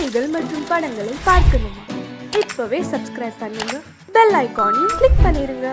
செய்திகள் மற்றும் படங்களை பார்க்கணுமா? இப்பவே சப்ஸ்கிரைப் பண்ணுங்க, பெல் ஐகானையும் கிளிக் பண்ணிருங்க.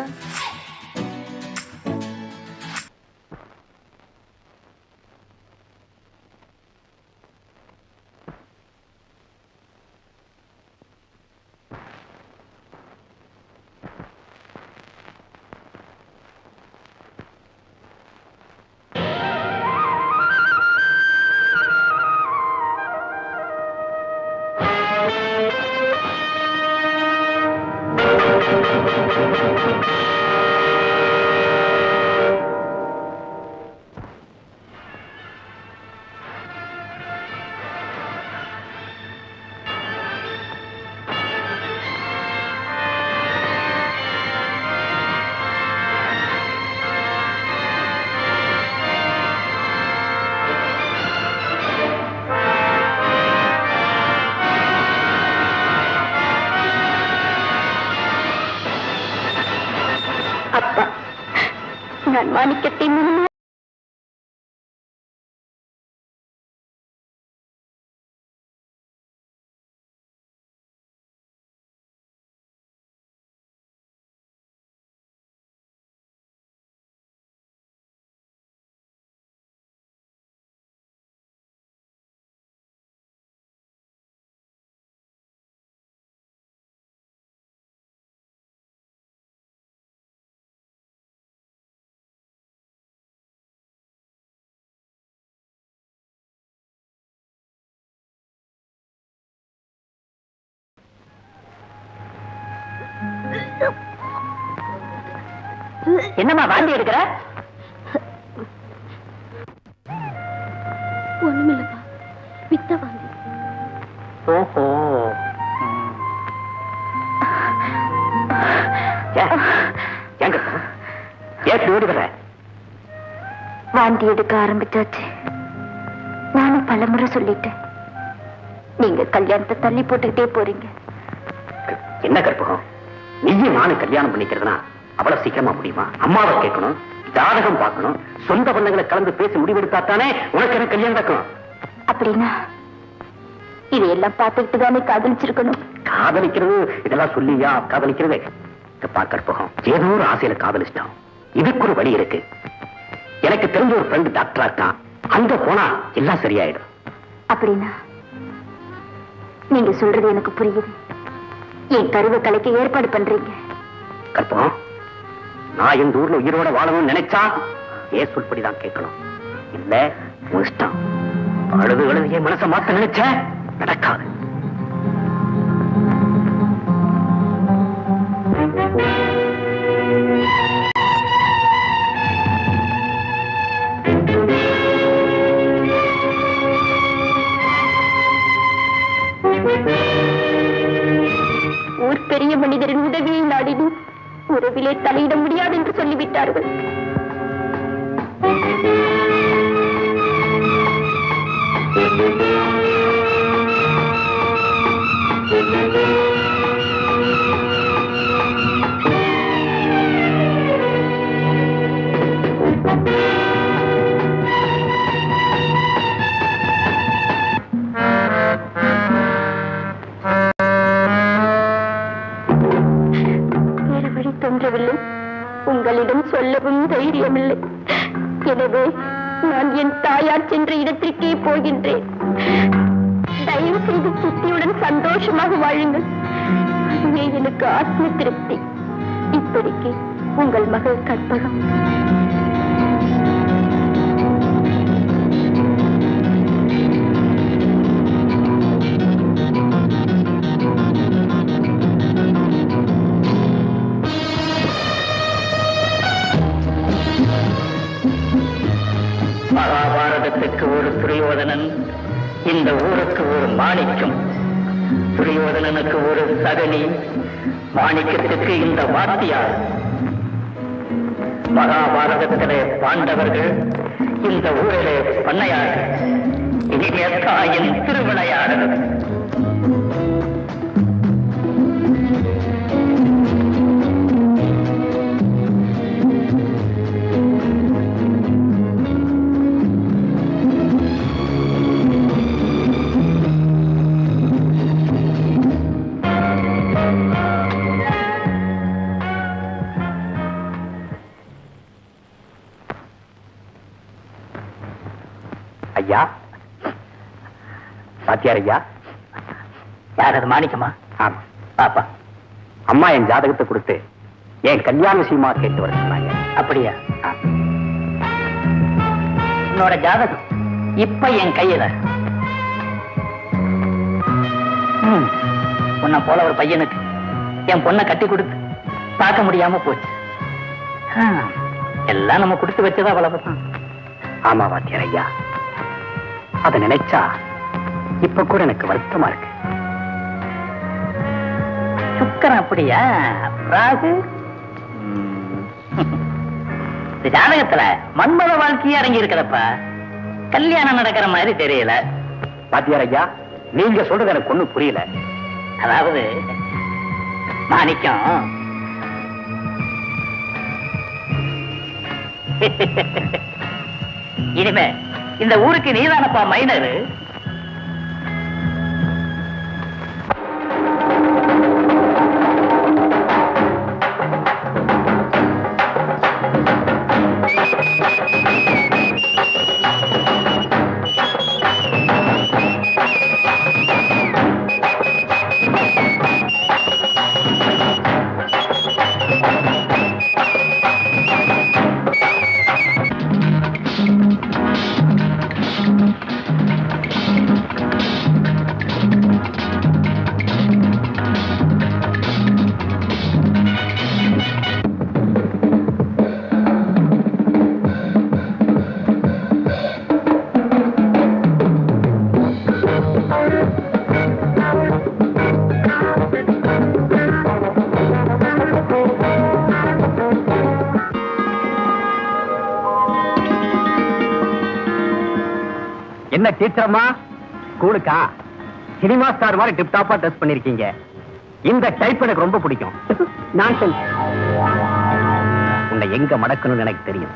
அப்பா, நான் மாணிக்கத்தை என்னம்மா வாந்தி எடுக்கிற? ஒண்ணுமில்லப்பா, பித்த வாந்தி. ஓஹோ, வாந்தி எடுக்க ஆரம்பிச்சாச்சு. நானும் பலமுறை சொல்லிட்டேன். நீங்க கல்யாணத்தை தள்ளி போட்டுக்கிட்டே போறீங்க. என்ன கற்பகம், நீயும் நானும் கல்யாணம் பண்ணிக்கிறதுனா அவ்வளவு சீக்கிரமா முடியுமா? அம்மாவை கேட்கணும், ஜாதகம் பார்க்கணும், சொந்த பந்தங்களை கலந்து பேசி முடிவெடுத்தாத்தானே உனக்கு எனக்கு கல்யாணம் நடக்கும். அப்படின்னா இதையெல்லாம் பார்த்துக்கிட்டு தானே காதலிச்சிருக்கணும். காதலிக்கிறது இதெல்லாம் சொல்லியா காதலிக்கிறது? கற்பகம், ஏதோ ஒரு ஆசையில காதலிச்சிட்டோம். இதுக்கு ஒரு வழி இருக்கு. எனக்கு தெரிஞ்ச ஒரு ஃப்ரெண்ட் டாக்டரா இருக்கான், அங்க போனா எல்லாம் சரியாயிடும். அப்படின்னா நீங்க சொல்றது எனக்கு புரியுது. என் கருவை கலைக்க ஏற்பாடு பண்றீங்க. கற்பகம், நான் இந்த ஊர்ல உயிரோட வாழணும்னு நினைச்சா ஏன் சொல்படிதான் கேட்கணும். இல்ல உன் இஷ்டம். அழுது அழுது என் மனசை மாத்த நினைச்ச நடக்காது. ஊர் பெரிய மனிதரின் உதவியை நாடினும் உறவிலே தலையிட முடியாது என்று சொல்லிவிட்டார்கள். உங்களிடம் சொல்லவும் தைரியமில்லை. எனவே நான் என் தாயார் சென்ற இடத்திற்கே போகின்றேன். தயவு செய்து சுத்தியுடன் சந்தோஷமாக வாழுங்கள். அதுவே எனக்கு ஆத்ம திருப்தி. இப்படிக்கு உங்கள் மகள் கற்பகம். மகாபாரதத்துக்கு ஒரு துரியோதனன், இந்த ஊருக்கு ஒரு மாணிக்கம். துரியோதனனுக்கு ஒரு சகனி, மாணிக்கத்துக்கு இந்த வாத்தியார். மகாபாரதத்திலே பாண்டவர்கள், இந்த ஊரிலே பண்ணையார்கள். இனிமே தாயின் திருவிளையாடல். பாத்தியார் ஐயா? யார் அது? மாணிக்கமா? ஆமா. பாப்பா. அம்மா என் ஜாதகத்தை கொடுத்து என் கல்யாண விஷயமா கேட்டு வர சொன்னாங்க. அப்படியா? உன்னோட ஜாதகம் இப்ப என் கையில. உன்னை போல ஒரு பையனுக்கு என் பொண்ணை கட்டி கொடுத்து பார்க்க முடியாம போச்சு. எல்லாம் நம்ம கொடுத்து வச்சதா அவ்வளவுதான். ஆமா வாத்தியார் ஐயா, அதை நினைச்சா இப்ப கூட எனக்கு வருத்தமா இருக்கு. சுக்கரன் அப்படியா? ராகு இந்த ஜாதகத்துல மன்மத வாழ்க்கையே அடங்கி இருக்கிறப்ப கல்யாணம் நடக்கிற மாதிரி தெரியல. வாத்தியார் ஐயா, நீங்க சொல்றது எனக்கு ஒண்ணும் புரியல. அதாவது மாணிக்கம் இனிமே இந்த ஊருக்கு நீதானப்பா மைனர். என்ன டீச்சரம்மா, ஸ்கூலுக்கா? சினிமா ஸ்டார் மாதிரி டிப் டாப்பா ட்ரெஸ் பண்ணிருக்கீங்க. இந்த டைப் எனக்கு ரொம்ப பிடிக்கும். உன்னை எங்க மடக்கணும்னு எனக்கு தெரியும்.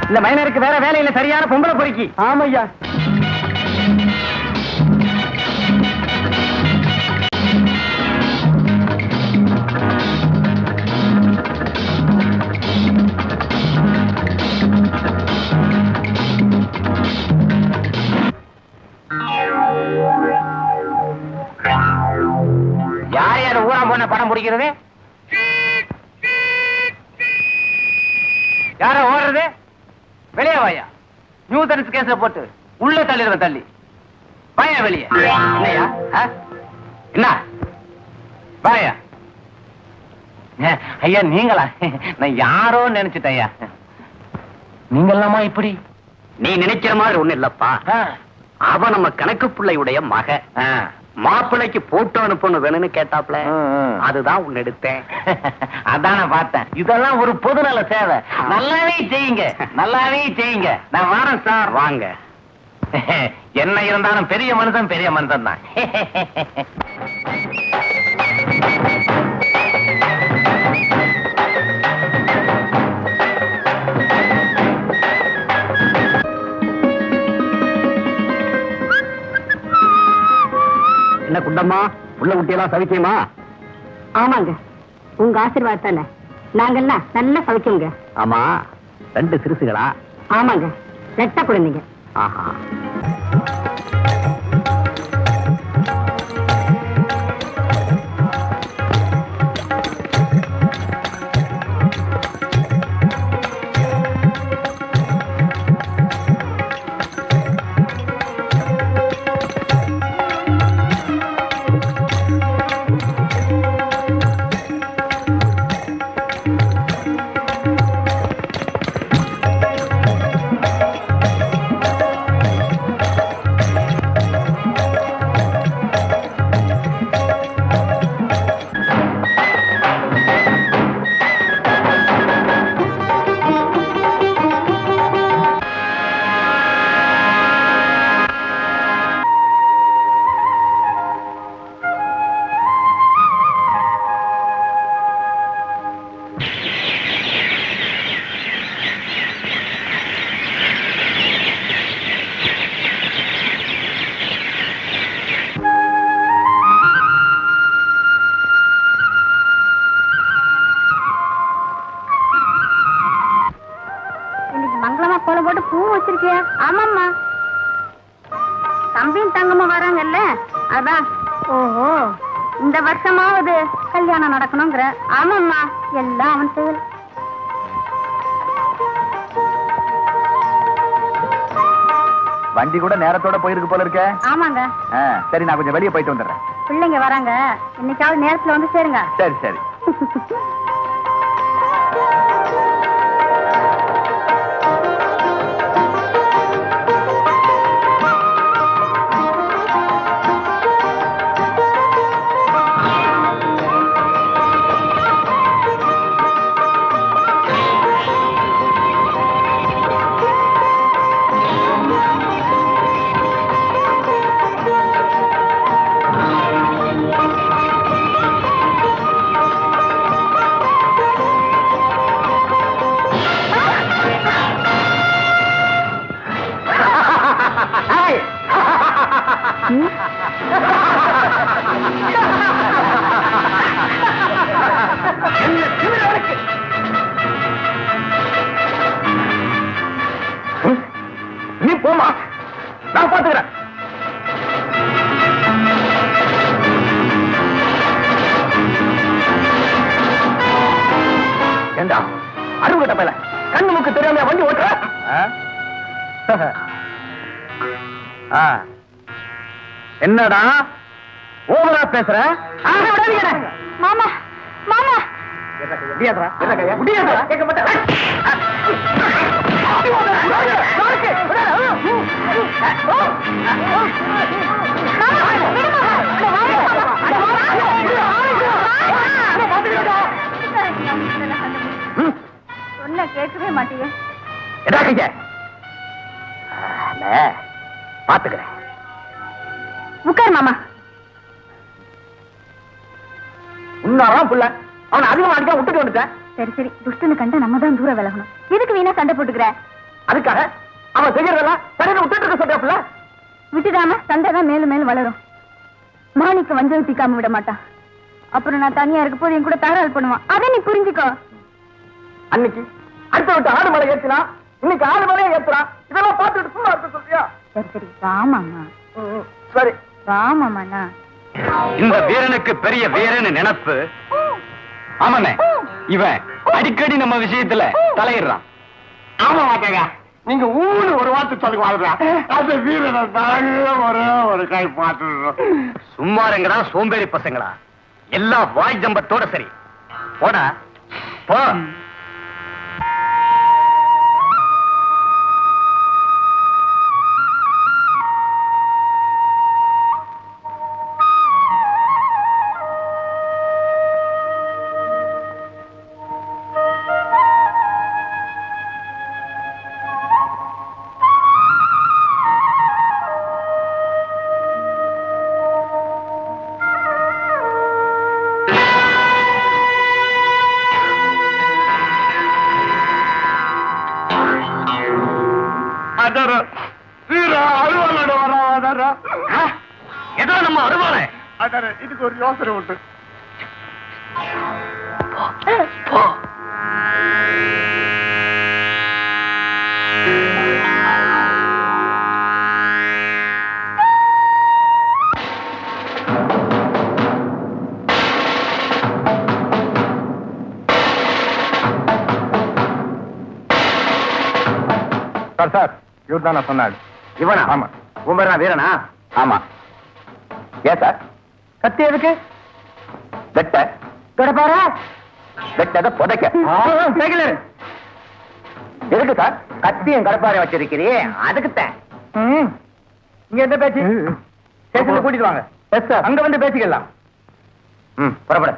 இந்த மைனருக்கு வேற வேலை இல்ல, சரியான பொம்பளை பொறுக்கி. ஆமையா. யார் யார் ஊரா போன படம் பிடிக்கிறது? யார ஓடுறது? வெளியே வாயா. நியூசன்ஸ் கேஸ்ல போட்டு உள்ள தள்ளிடுவேன். தள்ளி வாயா வெளியே. என்னையா? என்ன வாயா? ஐயா நீங்களா? நான் யாரோ நினைச்சிட்டேன் ஐயா. நீங்களாமா இப்படி? நீ நினைக்கிற மாதிரி ஒண்ணு இல்லப்பா. அவ நம்ம கணக்கு பிள்ளையுடைய மக. மாப்பிள்ளைக்கு போட்டோ அனுப்பணும் வேணும்னு கேட்டாப்ல, அதுதான் உன்னை எடுத்தேன். அதான பார்த்தேன். இதெல்லாம் ஒரு பொதுநல சேவை. நல்லாவே செய்யுங்க, நல்லாவே செய்யுங்க. நான் வரேன் சார். வாங்க. என்ன இருந்தாலும் பெரிய மனுஷன் பெரிய மனுஷன் தான். என்ன குண்டம்மா, உள்ள குட்டியெல்லாம் சவிக்கியமா? ஆமாங்க, உங்க ஆசீர்வாதத்தால நாங்கெல்லாம் நல்லா சமைக்கோங்க. ஆமா, 2 சிறுசுகளா? ஆமாங்க, ரெட்ட குழந்தைங்க. ஆஹா. அதான். ஓஹோ, இந்த வருஷமாவது கல்யாணம் நடக்கணுங்கிற. ஆமாம்மா, எல்லாம் அவன் செயல். வண்டி கூட நேரத்தோட போயிருக்கு போல இருக்க. ஆமாங்க. சரி, நான் கொஞ்சம் வெளியே போயிட்டு வந்துடுறேன். பிள்ளைங்க வராங்க, இன்னைக்காவது நேரத்துல வந்து சேருங்க. சரி சரி. நீ போமா, நான் பாத்துக்கிறேன். ஏண்டா அறுவட்ட பையல, கண்ணு மூக்கு தெரியாம வண்டி ஓட்டுற? என்னடா ஓவரா பேசுற? மாமா, மாமா, கேட்க மாட்டேன். சொன்ன கேட்கவே மாட்டீங்க. என்ன கைய பாத்துக்கிறேன். உட்கார் மாமா. உன்னாராம் புள்ள, அவனை அதிகமா அடிக்க விட்டுட்டு வந்துட்டேன். சரி சரி, துஷ்டனு கண்ட நம்ம தான் தூரம் விலகணும். எதுக்கு வீணா சண்டை போட்டுக்கிற? அதுக்காக அவன் செய்யறதெல்லாம் சரியா விட்டுட்டு இருக்க சொல்றாப்புல. விட்டுடாம சண்டை தான் மேலும் மேலும் வளரும். மாணிக்க வஞ்சம் தீக்காம விட மாட்டான். அப்புறம் நான் தனியா இருக்க போது என் கூட தகராறு பண்ணுவான். அதை நீ புரிஞ்சுக்கோ. அன்னைக்கு அடுத்த விட்டு ஆடு மலை ஏத்துனா, இன்னைக்கு ஆடு மலையே ஏத்துறான். இதெல்லாம் பார்த்துட்டு சும்மா இருக்க சொல்றியா? சரி சரி, வாமாமா. சரி வாமாண்ணா. இந்த வீரனுக்கு பெரிய வீரன்னு நினைப்பு. ஆமாண்ணே, இவன் அடிக்கடி நம்ம விஷயத்துல தலையிடுறான். ஆமா மாட்டேங்க, நீங்க ஊரு ஒரு வார்த்தை சொல்லுங்க வாழ்றா. அந்த வீரனை தாங்க ஒரு கை பார்த்துடுறோம். சும்மா இருங்கடா சோம்பேறி பசங்களா, எல்லாம் வாய் ஜம்பத்தோட சரி. போடா போ. ஏதோ நம்ம அருவாளே. இதுக்கு ஒரு யோசனை உண்டு. சார் சார், இவர் தான் நான் சொன்னாடு. இவனா? ஆமா. உமரா வீரனா? ஆமா. ஏன் சார் கத்தி எதுக்கு? வெட்ட கடப்பாரா? வெட்டத புதைக்க. எதுக்கு சார் கத்தியும் கடப்பாரையும் வச்சிருக்கிறீ? அதுக்குத்தான். இங்க எந்த பேச்சு? ஸ்டேஷன்ல கூட்டிட்டு வாங்க. எஸ் சார், அங்க வந்து பேசிக்கலாம். புறப்பட.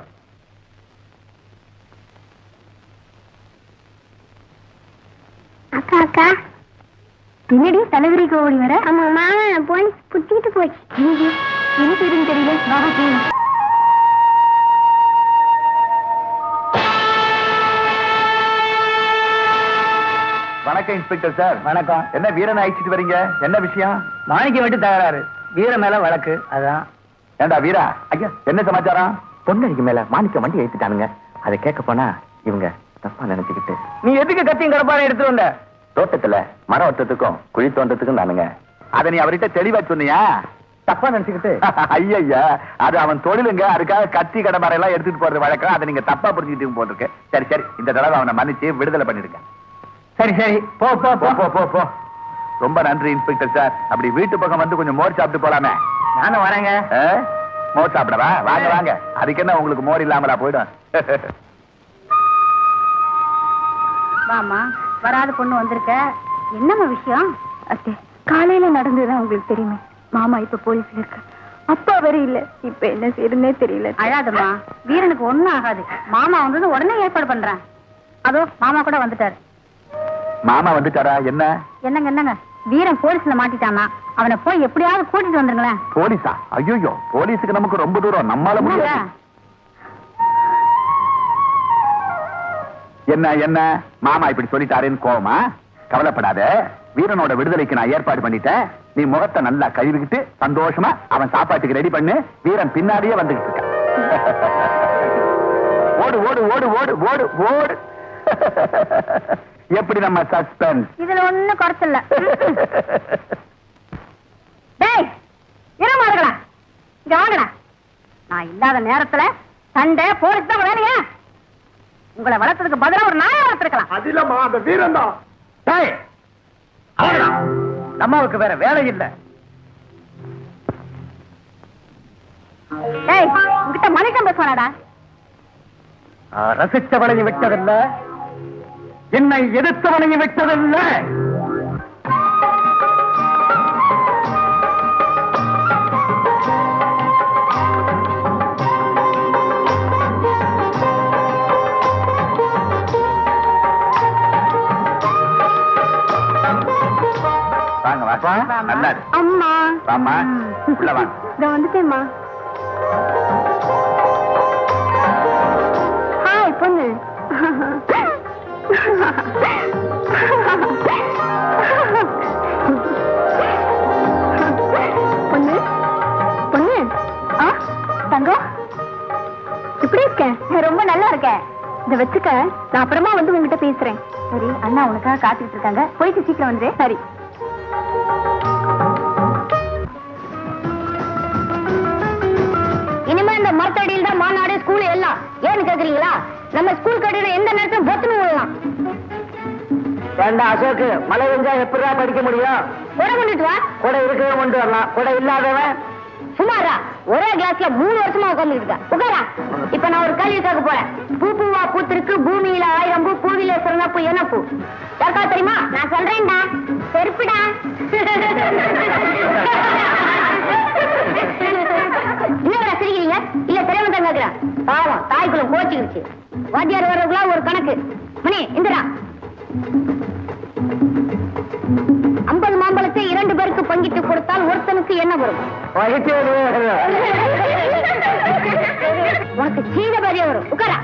அக்கா அக்கா, பின்னாடி தலைவரிக்கு ஓடி வர. ஆமா மாமா போய் புத்திட்டு போச்சு. என்ன செய்யுதுன்னு தெரியல. வணக்கம் இன்ஸ்பெக்டர் சார். வணக்கம். என்ன வீரனை அழைச்சிட்டு வரீங்க? என்ன விஷயம்? மாணிக்க மட்டும் தகராறு, வீர மேல வழக்கு. அதான். ஏண்டா வீரா, ஐயா என்ன சமாச்சாரம்? பொன்னடிக்கு மேல மாணிக்க வண்டி ஏத்திட்டானுங்க. அதை கேட்க போனா இவங்க தப்பா நினைச்சுக்கிட்டு. நீ எதுக்கு கத்தியும் கடப்பாரை எடுத்து வந்த? தோட்டத்துல மரம் வெட்டத்துக்கும் குழி தோண்டத்துக்கும் தானுங்க. அதை நீ அவர்கிட்ட தெளிவா சொன்னியா? தப்பா நினைச்சுக்கிட்டு ஐயா அது அவன் தொழிலுங்க, அதுக்காக கத்தி கடை மரம் எடுத்துட்டு போறது வழக்கம். அதை நீங்க தப்பா புரிஞ்சுக்கிட்டு போட்டிருக்கு. சரி சரி, இந்த தடவை அவனை மன்னிச்சு விடுதலை பண்ணிருக்க. சரி சரி, போ போ போ போ போ போ. ரொம்ப நன்றி இன்ஸ்பெக்டர் சார். அப்படி வீட்டு பக்கம் வந்து கொஞ்சம் மோர் சாப்பிட்டு போலாமே. நானும் வரேங்க. மோர் சாப்பிடவா? வாங்க வாங்க. அதுக்கு என்ன உங்களுக்கு மோர் இல்லாமலா போயிடும்? வாமா, வராத பொண்ணு வந்திருக்க. என்னம்மா விஷயம்? அத்தை, காலையில நடந்ததுதான் உங்களுக்கு தெரியுமே. மாமா இப்ப போலீஸ்ல இருக்க. அப்பா வேற இல்ல. இப்ப என்ன செய்யறதுனே தெரியல. அழாதம்மா, வீரனுக்கு ஒண்ணும் ஆகாது. மாமா வந்தது உடனே ஏற்பாடு பண்றேன். அதோ மாமா கூட வந்துட்டாரு. மாமா வந்துட்டாரா? என்ன என்னங்க, வீரன் போலீஸ்ல மாட்டிட்டானா? அவனை போய் எப்படியாவது கூட்டிட்டு வந்துருங்களேன். போலீஸா? ஐயோ, போலீஸுக்கு நமக்கு ரொம்ப தூரம், நம்மால முடியாது. என்ன மாமா இப்படி சொல்லிட்டாருன்னு கோவமா? கவலைப்படாத, வீரனோட விடுதலைக்கு நான் ஏற்பாடு பண்ணிட்டேன். நீ முகத்தை நல்லா கழுவிக்கிட்டு சந்தோஷமா அவன் சாப்பாட்டுக்கு ரெடி பண்ணு. வீரன் பின்னாடியே வந்துகிட்டு இருக்க. ஓடு ஓடு ஓடு ஓடு ஓடு ஓடு. எப்படி நம்ம சஸ்பென்ஸ்? இதுல ஒண்ணு குறைச்சல. டேய், இருமாறுகளா, இங்க வாங்கடா. நான் இல்லாத நேரத்துல சண்டை போலீஸ் தான் வேலையா? உங்களை வளர்த்ததுக்கு பதிலா ஒரு நாயை வளர்த்திருக்கலாம். அது இல்லம்மா, அந்த வீரன் தான். டேய், அவ்வளவுதான். அம்மாவுக்கு வேற வேலை இல்ல. டேய், உன்கிட்ட மனுஷன் பேசுவானடா. ரசிச்சவனையும் விட்டதில்ல, என்னை எதிர்த்தவனையும் விட்டதில்ல. வாங்க வாப்பா. நல்லா இரு. அம்மா, வாம்மா, உள்ள வாங்க. இதோ வந்துட்டேம்மா. ஹாய் பொண்ணு. பொண்ணு பொண்ணு. தங்கம், இப்படி இருக்கேன்? ரொம்ப நல்லா இருக்கேன். இத வச்சுக்க, நான் அப்புறமா வந்து உங்ககிட்ட பேசுறேன். சரி, அண்ணா உனக்காக காத்துக்கிட்டு இருக்காங்க. போயிட்டு சீக்கிரம் வந்துரு. சரி. இனிமே இந்த மரத்தடியில் தான் மாநாடு, ஸ்கூல் எல்லாம். ஏன்னு கேக்குறீங்களா? நம்ம ஸ்கூல் கட்டிட எந்த நேரத்தையும் பொத்துன்னு விடலாம். ஏண்டா அசோக்கு, மழை பெஞ்சா எப்படிதான் படிக்க முடியும்? கொடை கொண்டுட்டு வா. கொடை இருக்கவே கொண்டு வரலாம், கொடை இல்லாதவன் சுமாரா ஒரே கிளாஸ்ல 3 வருஷமா உட்கார்ந்துட்டு உட்காரா. இப்ப நான் ஒரு கேள்வி கேட்க போறேன். பூ பூவா பூத்திருக்கு பூமியில 1000 பூ, பூவில சிறந்த பூ என்ன பூ? யாருக்கா தெரியுமா? நான் சொல்றேன்டா, செருப்புடா. இன்னும் சிரிக்கிறீங்க? இல்ல தெரியாம தான் கேக்குறேன். பாவம், தாய்க்குள்ள கோச்சிக்கிடுச்சு. வாத்தியார் வர்றதுக்குள்ள ஒரு கணக்கு. மணி இந்தடா, 50 மாம்பழத்தை 2 பேருக்கு பங்கிட்டு கொடுத்தால் ஒருத்தனுக்கு என்ன வரும்? உனக்கு சீத பெரிய வரும். உட்காரா.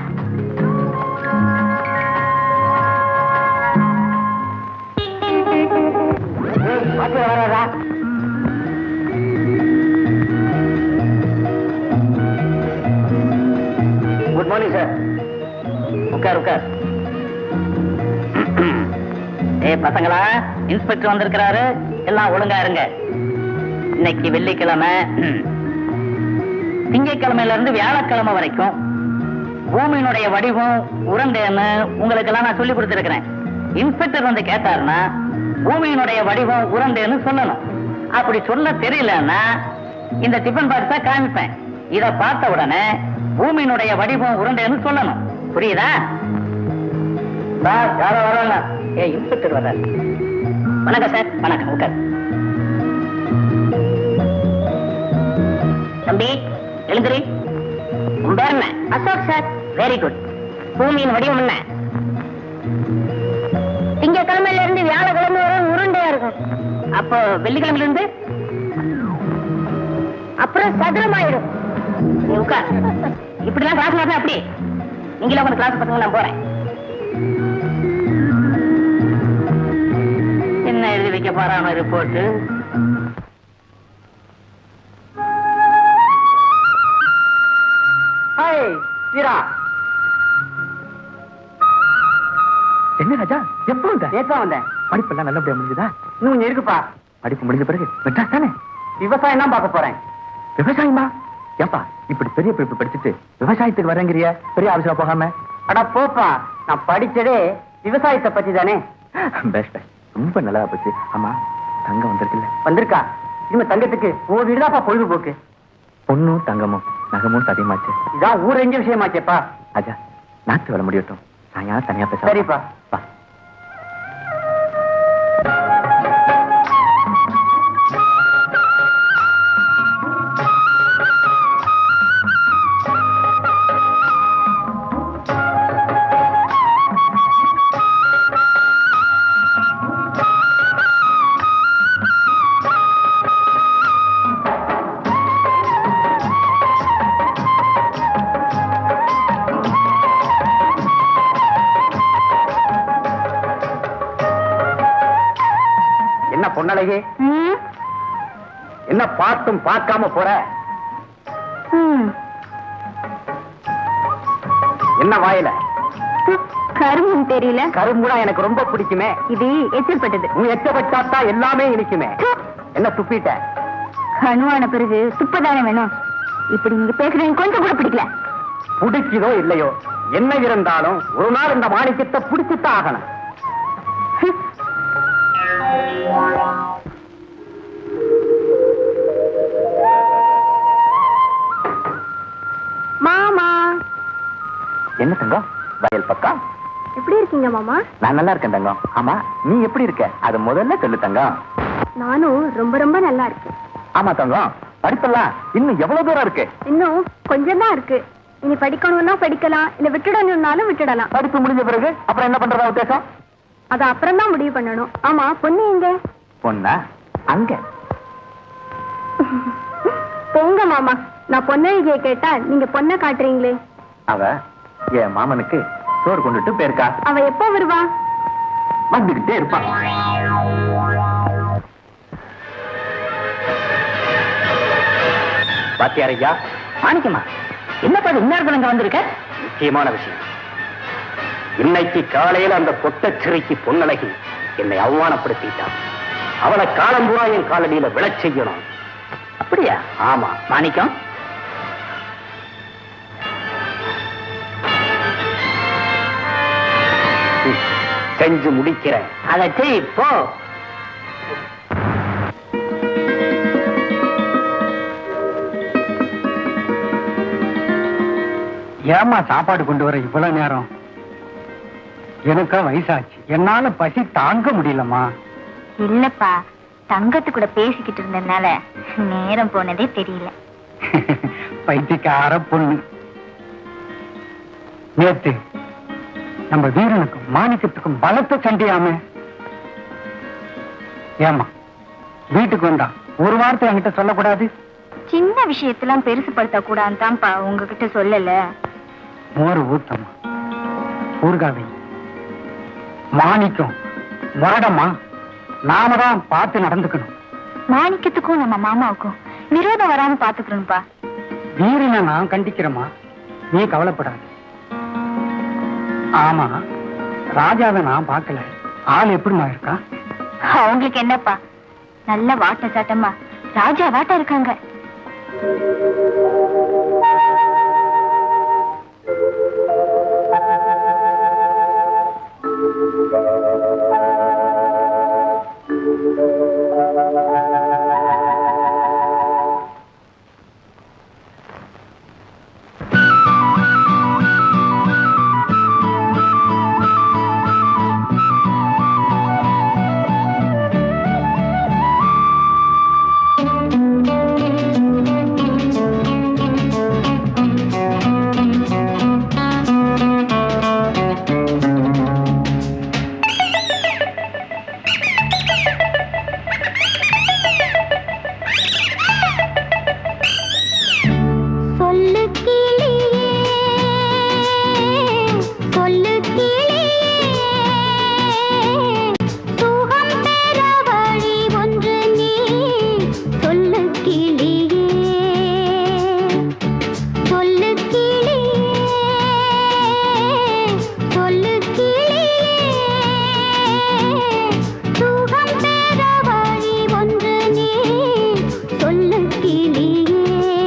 Good morning sir. உட்கார் உட்கார். பசங்களா, இன்ஸ்பெக்டர் வந்திருக்கிறாரு. எல்லாம் ஒழுங்கா இருங்க. இன்னைக்கு வெள்ளிக்கிழமை, திங்கட்கிழமையில இருந்து வியாழக்கிழமை வரைக்கும் பூமியினுடைய வடிவம் உருண்டைன்னு உங்களுக்கு எல்லாம் நான் சொல்லி கொடுத்திருக்கிறேன். இன்ஸ்பெக்டர் வந்து கேட்டாருன்னா பூமியினுடைய வடிவம் உருண்டைன்னு சொல்லணும். அப்படி சொல்ல தெரியலன்னா இந்த டிஃபன் பாக்ஸ காமிப்பேன். இத பார்த்த உடனே பூமியினுடைய வடிவம் உருண்டைன்னு சொல்லணும். புரியுதா? சார், யாரோ வராங்க. இன்ஸ்பெக்டர் வர்றாரு. வணக்கம் சார். வணக்கம், உட்கார். தம்பி எழுந்திரி. உன் பேர் என்ன? அசோக் சார். Very good. பூமியின் வடிவம் என்ன? திங்கக்கிழமையில இருந்து வியாழக்கிழமை வரை உருண்டையா இருக்கும். அப்போ வெள்ளிக்கிழமையில இருந்து அப்புறம் சதுரமாயிடும். நீ உட்கார். இப்படிலாம் கிளாஸ் நடந்தா அப்படி நீங்களே உங்க கிளாஸ் பசங்க நான் போறேன். என்ன எழுதி வைக்க போறானோ ரிப்போர்ட்? வீரா, என்ன ராஜா, எப்ப வந்த? நேத்தான் வந்தேன். படிப்பெல்லாம் நல்லபடியா முடிஞ்சதா? இன்னும் இருக்குப்பா. படிப்பு முடிஞ்ச பிறகு மெட்ராஸ் தானே? விவசாயம் தான் பார்க்க போறேன். விவசாயமா? ஏப்பா இப்படி பெரிய படிப்பு படிச்சுட்டு விவசாயத்துக்கு வரங்கிறிய? பெரிய ஆபீஸ்ல போகாம? அட போப்பா, நான் படிச்சதே விவசாயத்தை பத்தி தானே. பெஸ்ட், ரொம்ப நல்லா போச்சு. ஆமா, தங்கம் வந்திருக்குல்ல? வந்திருக்கா? இனிமே தங்கத்துக்கு உன் வீடுதாப்பா பொழுதுபோக்கு. பொண்ணும் தங்கமும் நகமும் சதியமாச்சு. இதான் ஊர் எங்க விஷயமாச்சேப்பா. அஜா, நாட்டு வேலை முடியட்டும், சாயங்காலம் தனியா பேச. சரிப்பா. வா. என்ன பொன்னழகி, என்ன பார்த்தும் பார்க்காம போற? என்ன வாயில கரும்பும் தெரியல. கரும்புனா எனக்கு ரொம்ப பிடிக்குமே. இது எச்சப்பட்டது. நீ எச்சப்பட்டாத்தா எல்லாமே இனிக்குமே. என்ன துப்பிட்ட? கணுவான பிறகு துப்பதானே வேணும். இப்படி நீங்க பேசுறீங்க கொஞ்சம் கூட பிடிக்கல. பிடிக்குதோ இல்லையோ, என்ன இருந்தாலும் ஒரு நாள் இந்த மாணிக்கத்தை பிடிச்சுத்தான் ஆகணும். மாமா, என்ன தங்கம், வயல் பக்கம்? எப்படி இருக்கீங்க மாமா? நான் நல்லா இருக்கேன் தங்கம். ஆமா, நீ எப்படி இருக்க? அது முதல்ல சொல்லு தங்கம். நானும் ரொம்ப ரொம்ப நல்லா இருக்கேன். ஆமா தங்கம், படிப்பெல்லாம் இன்னும் எவ்வளவு தூரம் இருக்கு? இன்னும் கொஞ்சம் தான் இருக்கு. இனி படிக்கணும்னா படிக்கலாம், இல்ல விட்டுடணும்னாலும் விட்டுடலாம். படிப்பு முடிஞ்ச பிறகு அப்புறம் என்ன பண்றதா உத்தேசம்? அது அப்புறம் தான் முடிவு பண்ணணும். ஆமா, பொண்ணு எங்க? பொண்ணா? அங்க. போங்க மாமா, நான் பொன்னழகிய கேட்டா நீங்க பொண்ணை காட்டுறீங்களே. அவ என் மாமனுக்கு சோறு கொண்டுட்டு போயிருக்கா. அவ எப்போ வருவா? வந்துகிட்டே இருப்பான். பாத்தியார் ஐயா, மாணிக்கமா, என்னப்பா இது இந்நேரத்துல இங்க வந்திருக்க? முக்கியமான விஷயம். இன்னைக்கு காலையில அந்த பொட்டச்சிறைக்கு பொன்னழகி என்னை அவமானப்படுத்திட்டான். அவளை காலம்பூரா என் காலடியில விழச் செய்யணும். அப்படியா? ஆமா மாணிக்கம், செஞ்சு முடிக்கிறேன். அதை செய் போ. ஏமா சாப்பாடு கொண்டு வர இவ்வளவு நேரம்? எனக்கா வயசாச்சு, என்னால பசி தாங்க முடியலம்மா. இல்லப்பா, தங்கத்து கூட பேசிக்கிட்டு இருந்ததுனால நேரம் போனதே தெரியல. பைத்தியக்கார பொண்ணு. நேத்து நம்ம வீரனுக்கும் மாணிக்கத்துக்கும் பலத்த சண்டையாம. ஏமா வீட்டுக்கு வந்தா ஒரு வார்த்தை என்கிட்ட சொல்லக்கூடாது? சின்ன விஷயத்தெல்லாம் பெருசுப்படுத்த கூடாதுன்னு தான்ப்பா உங்ககிட்ட சொல்லல. மோர் ஊத்தம்மா, ஊர்காவை. மாணிக்கம் வரடமா, நாம தான் பார்த்து நடந்துக்கணும். மாணிக்கத்துக்கும் நம்ம மாமாவுக்கும் விரோதம் வராம பாத்துக்கணும்ப்பா. வீரனை நான் கண்டிக்கிறேம்மா, நீ கவலைப்படாது. ஆமா, ராஜாவை நான் பார்க்கல. ஆள் எப்படிமா இருக்கா? அவங்களுக்கு என்னப்பா, நல்ல வாட்ட சாட்டமா ராஜா வாட்ட இருக்காங்க. சொல்லு கிளியே.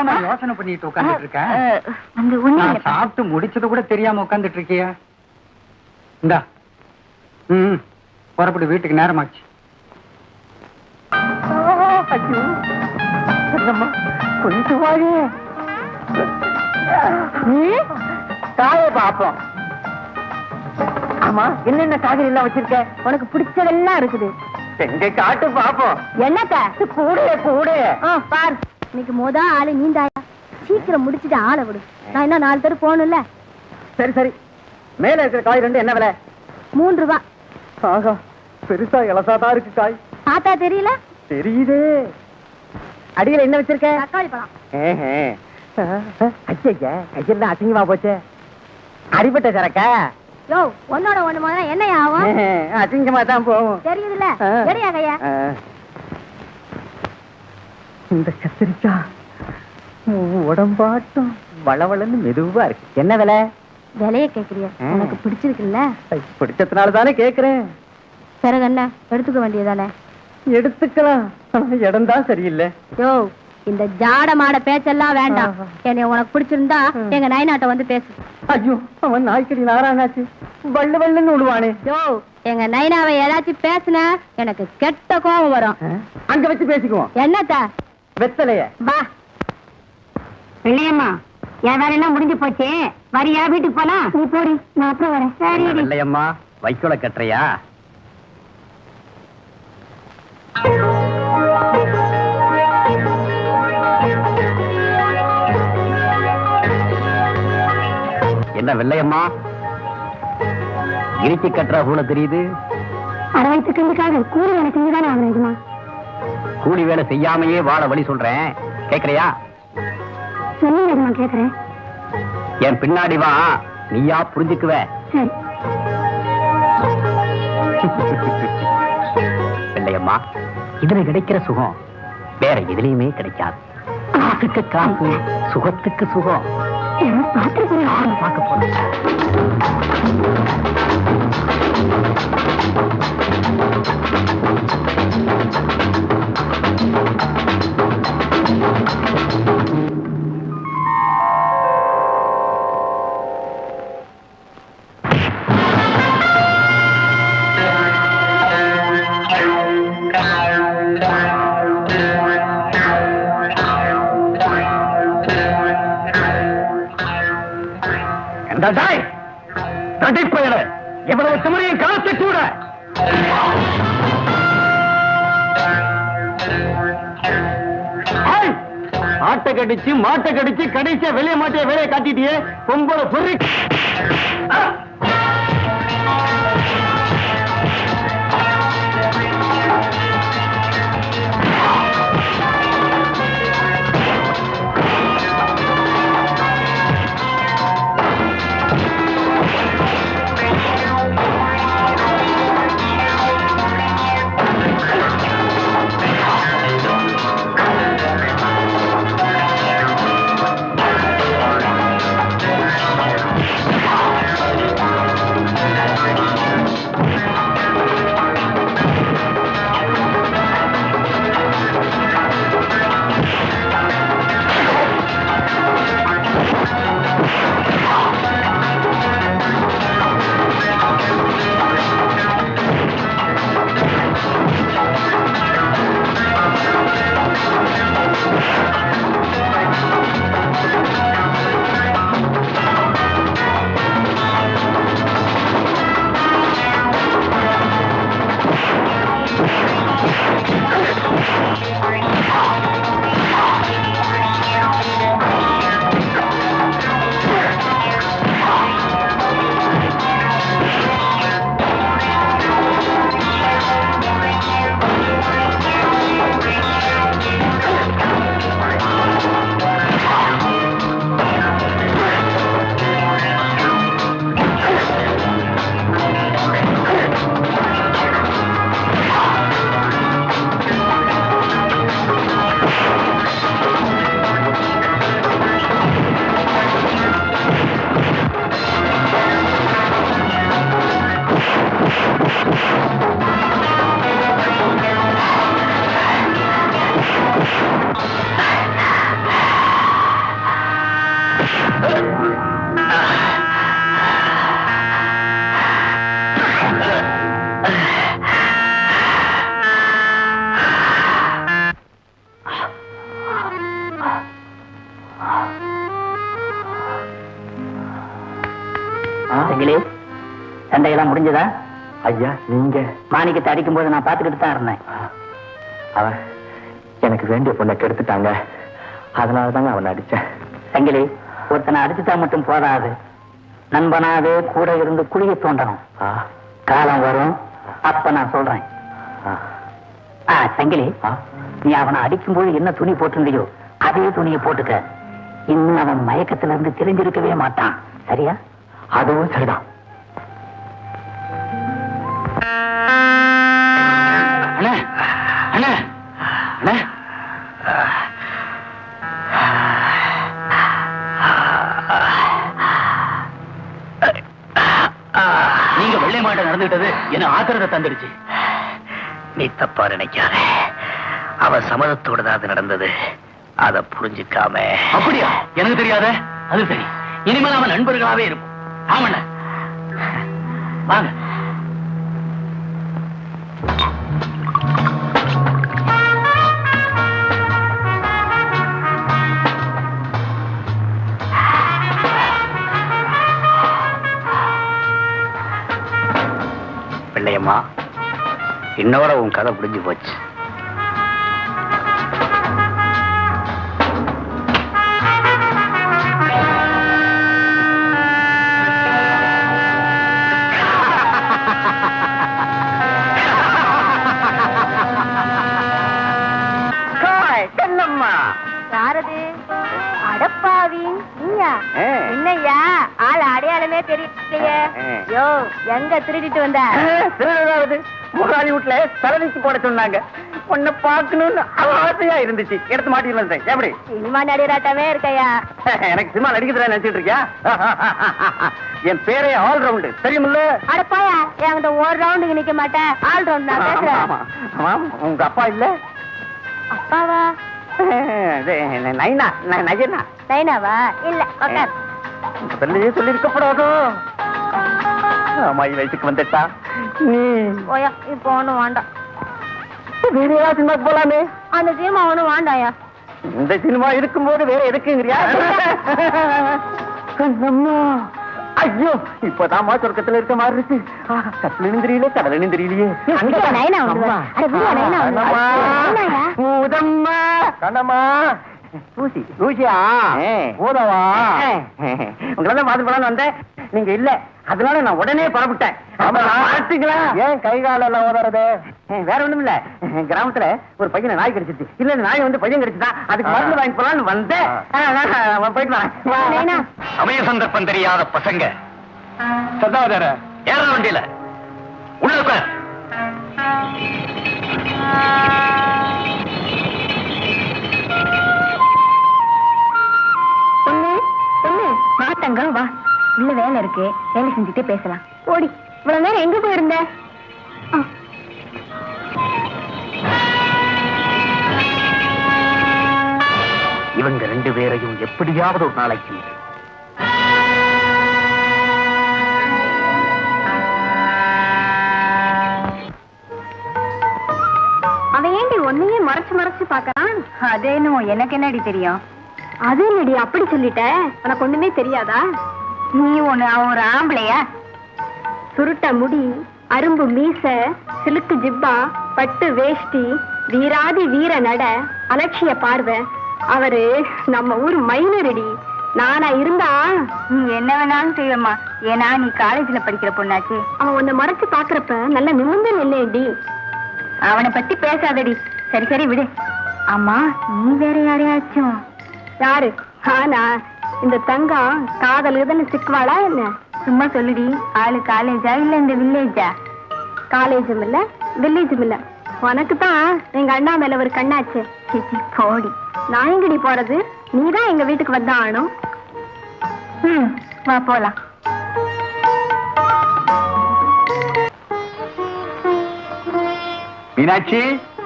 என்னம்மா யோசனை பண்ணிட்டு உட்கார்ந்துட்டு இருக்க? வந்து ஒண்ணு நான் சாப்பிட்டு முடிச்சது கூட தெரியாம உட்கார்ந்துட்டு இருக்கியா? இந்தா. புறப்பட்டு வீட்டுக்கு நேரமாச்சு. கொஞ்சம் வாழ காய பாப்போம். ஆமா, என்னென்ன காய்கறி எல்லாம் வச்சிருக்க? உனக்கு பிடிச்சதெல்லாம் இருக்குது. எங்க காட்டு பாப்போம். என்னக்கா கூட பார், இன்னைக்கு ஆளு நீந்தாயா. சீக்கிரம் முடிச்சுட்டு ஆளை விடு. நான் இன்னும் 4 பேர் போகணும்ல. சரி மேல இருக்கிற காய் ரெண்டு என்ன விலை? 3 ரூபா. ஆகா, பெருசா இலசாதான் இருக்கு காய். பார்த்தா தெரியல? தெரியுதே. அடியில என்ன வச்சிருக்க? தக்காளி பழம். கையெல்லாம் அசிங்கமா போச்சே. அடிபட்ட சரக்கா? யோ, ஒன்னோட ஒண்ணு போனா என்ன ஆகும்? அசிங்கமா தான் போகும். தெரியுதுல்ல? எடையா கையா? இந்த கத்திரிக்காய் உடம்பாட்டம் வளவளன்னு மெதுவா இருக்கு. என்ன விலை? விலைய கேக்குறிய? உனக்கு பிடிச்சிருக்குல்ல? பிடிச்சதுனால தானே கேக்குறேன். பிறகு என்ன, எடுத்துக்க வேண்டியதானே? எடுத்துக்கலாம், இடம் தான் சரியில்லை. யோ, இந்த ஜாட மாட பேச்செல்லாம் வேண்டாம். என்னை உனக்கு பிடிச்சிருந்தா எங்க நைனாட்ட வந்து பேசு. ஐயோ, அவன் நாய்க்கடி நாராயணாச்சு வள்ளு வள்ளுன்னு விடுவானே. யோ, எங்க நைனாவை ஏதாச்சும் பேசுன எனக்கு கெட்ட கோபம் வரும். அங்க வச்சு பேசிக்குவோம். என்னத்த வெத்தலைய பா. வெள்ளையம்மா, என் வேலையெல்லாம் முடிஞ்சு போச்சு. வரியா? வீட்டுக்கு போலாம். நீ போடி, நான் அப்புறம் வரேன். சரி இல்லையம்மா, வைக்கோல கட்டுறியா? என்ன வெள்ளையம்மா, இறுக்கி கட்டுற போல தெரியுது. அரை வயிற்றுக்காக கூலி வேலை செஞ்சுதானே ஆகணுமா? கூலி வேலை செய்யாமையே வாழ வழி சொல்றேன், கேக்குறியா? சொல்லுங்க, கேக்குறேன். என் பின்னாடி வா, நீயா புரிஞ்சுக்குவ. சரி. வெள்ளையம்மா, இதுல கிடைக்கிற சுகம் வேற எதுலயுமே கிடைக்காது. காசுக்கு காசு, சுகத்துக்கு சுகம். பார்க்க போறேன். எவ்வளவு சுமரையும் காத்து கூட ஆட்டை கடிச்சு மாட்டை கடிச்சு கடைசியா வெளியே மாட்டிய வேலையை காட்டிட்டியே பொம்பளை பொறி. செங்கிலி, சண்டையெல்லாம் முடிஞ்சதா? ஐயா, நீங்க மாணிக்கத்தை அடிக்கும் போது நான் பார்த்துக்கிட்டு தான் இருந்தேன். அவன் எனக்கு வேண்டிய பொண்ணை கெடுத்துட்டாங்க, அதனாலதாங்க அவனை அடிச்சேன். செங்கிலி, ஒருத்தனை அடிச்சுட்டா மட்டும் போதாது, நண்பனாவே கூட இருந்து குழிய தோண்டணும். காலம் வரும், அப்ப நான் சொல்றேன். செங்கிலி, நீ அவனை அடிக்கும் போது என்ன துணி போட்டிருந்தியோ அதே துணியை போட்டுக்க. இன்னும் அவன் மயக்கத்துல இருந்து தெரிஞ்சிருக்கவே மாட்டான். சரியா? அதுவும் சரிதான். அண்ணா அண்ணா அண்ணா, நீங்க வெள்ளை மாட்ட நடந்துகிட்டது என்ன ஆத்திரத்தை தந்துடுச்சு. நீ தப்பா நினைக்காத, அவன் சம்மதத்தோட தான் அது நடந்தது. அத புரிஞ்சுக்காம. அப்படியா? எனக்கு தெரியாத. அது சரி, இனிமேல் அவன் நண்பர்களாவே இருக்கும். ஆமண்ண, வாங்க. பிள்ளையம்மா, இன்னோட உன் கதை முடிஞ்சு போச்சு. யாரது? அடப்பாவி, நீயா? என்னய்யா, ஆள் அடையாளமே தெரியலையே. யோ, எங்க திருடிட்டு வந்த? திருடாவது முதலாளி வீட்டுல சலனிக்கு போட சொன்னாங்க. உன்னை பார்க்கணும்னு ஆசையா இருந்துச்சு, எடுத்து மாட்டிட்டு வந்தேன். எப்படி? சினிமா நடிகராட்டமே இருக்கையா? எனக்கு சினிமா நடிக்கிறதா நினைச்சிட்டு இருக்கியா? என் பேரே ஆல் ரவுண்டு, தெரியுமில்ல? அடப்பாயா, என்கிட்ட ஒரு ரவுண்டுக்கு நிக்க மாட்டேன். ஆல் ரவுண்ட் நான் பேசுறேன். உங்க அப்பா இல்ல? அப்பாவா? நைனா, நயனா. நைனாவா? இல்ல, உட்கார். முதல்லயே சொல்லிருக்கப்படாதோ. அம்மாயி வயசுக்கு வந்துட்டா நீ. ஓயா, இப்போ ஒண்ணும் வேண்டாம். வேற ஏதாவது சினிமாக்கு போலாமே. அந்த சினிமா ஒண்ணும் வேண்டாயா. இந்த சினிமா இருக்கும்போது வேற எதுக்குங்கிறியா? கண்ணம்மா, ஐயோ, இப்பதான் சொர்க்கத்துல இருக்க மாதிரி இருக்கு. கப்பலும் தெரியல, கடலும் தெரியலையே. நைனா வந்து பூதம்மா, கண்ணம்மா, ஊசி ஊசியா பூதவா? உங்களெல்லாம் பார்த்து போலான்னு வந்தேன், நீங்க இல்ல. அதனால நான் உடனே புறப்பட்டேன். ஏன் கை கால எல்லாம் ஓடுறது? வேற ஒண்ணும் இல்ல, கிராமத்துல ஒரு பையனை நாய் கடிச்சிருச்சு. இல்ல, இந்த நாய் வந்து பையன் கடிச்சுதான், அதுக்கு மருந்து வாங்கி போலான்னு வந்தேன். போயிட்டு வரேன். சமய சந்தர்ப்பம் தெரியாத பசங்க சதாதர ஏற வண்டியில உள்ள உட்கார். மாட்டங்க, வா. உள்ள வேலை இருக்கு, வேலை செஞ்சுட்டே பேசலாம். ஓடி, இவ்வளவு நேரம் எங்க போயிருந்த? இவங்க ரெண்டு பேரையும் எப்படியாவது ஒரு நாளைக்கு அவன் ஏண்டி ஒன்னையே மறைச்சு மறைச்சு பாக்கறான்? அதேனும் எனக்கு என்னடி தெரியும்? அது என்னடி அப்படி சொல்லிட்ட? உனக்கு ஒண்ணுமே தெரியாதா? நீ ஒண்ணு, அவன் ஒரு ஆம்பளையா? சுருட்ட முடி, அரும்பு மீச, சிலுக்கு ஜிப்பா, பட்டு வேஷ்டி, வீராதி வீர நட, அலட்சிய பார்வை. அவரு நம்ம ஊர் மைனரடி. நானா இருந்தா நீ என்ன வேணாலும் செய்யம்மா. ஏன்னா நீ காலேஜ்ல படிக்கிற பொண்ணாச்சு. அவன் உன்னை மறைச்சு பாக்குறப்ப நல்ல நிமிர்ந்து நில்லேடி. அவனை பத்தி பேசாதடி. சரி சரி விடு. அம்மா, நீ வேற யாரையாச்சும்? யாரு? ஆனா இந்த தங்கம் காதல் இதுன்னு சிக்குவாளா என்ன? சும்மா சொல்லுடி. ஆளு காலேஜா இல்ல இந்த வில்லேஜா? காலேஜும் இல்ல, வில்லேஜும் இல்ல. உனக்கு தான் எங்க அண்ணா மேல ஒரு கண்ணாச்சு. சிச்சி போடி. நான் எங்கடி போறது? நீதான் எங்க வீட்டுக்கு வந்தா ஆனும். வா போலாம். மீனாட்சி,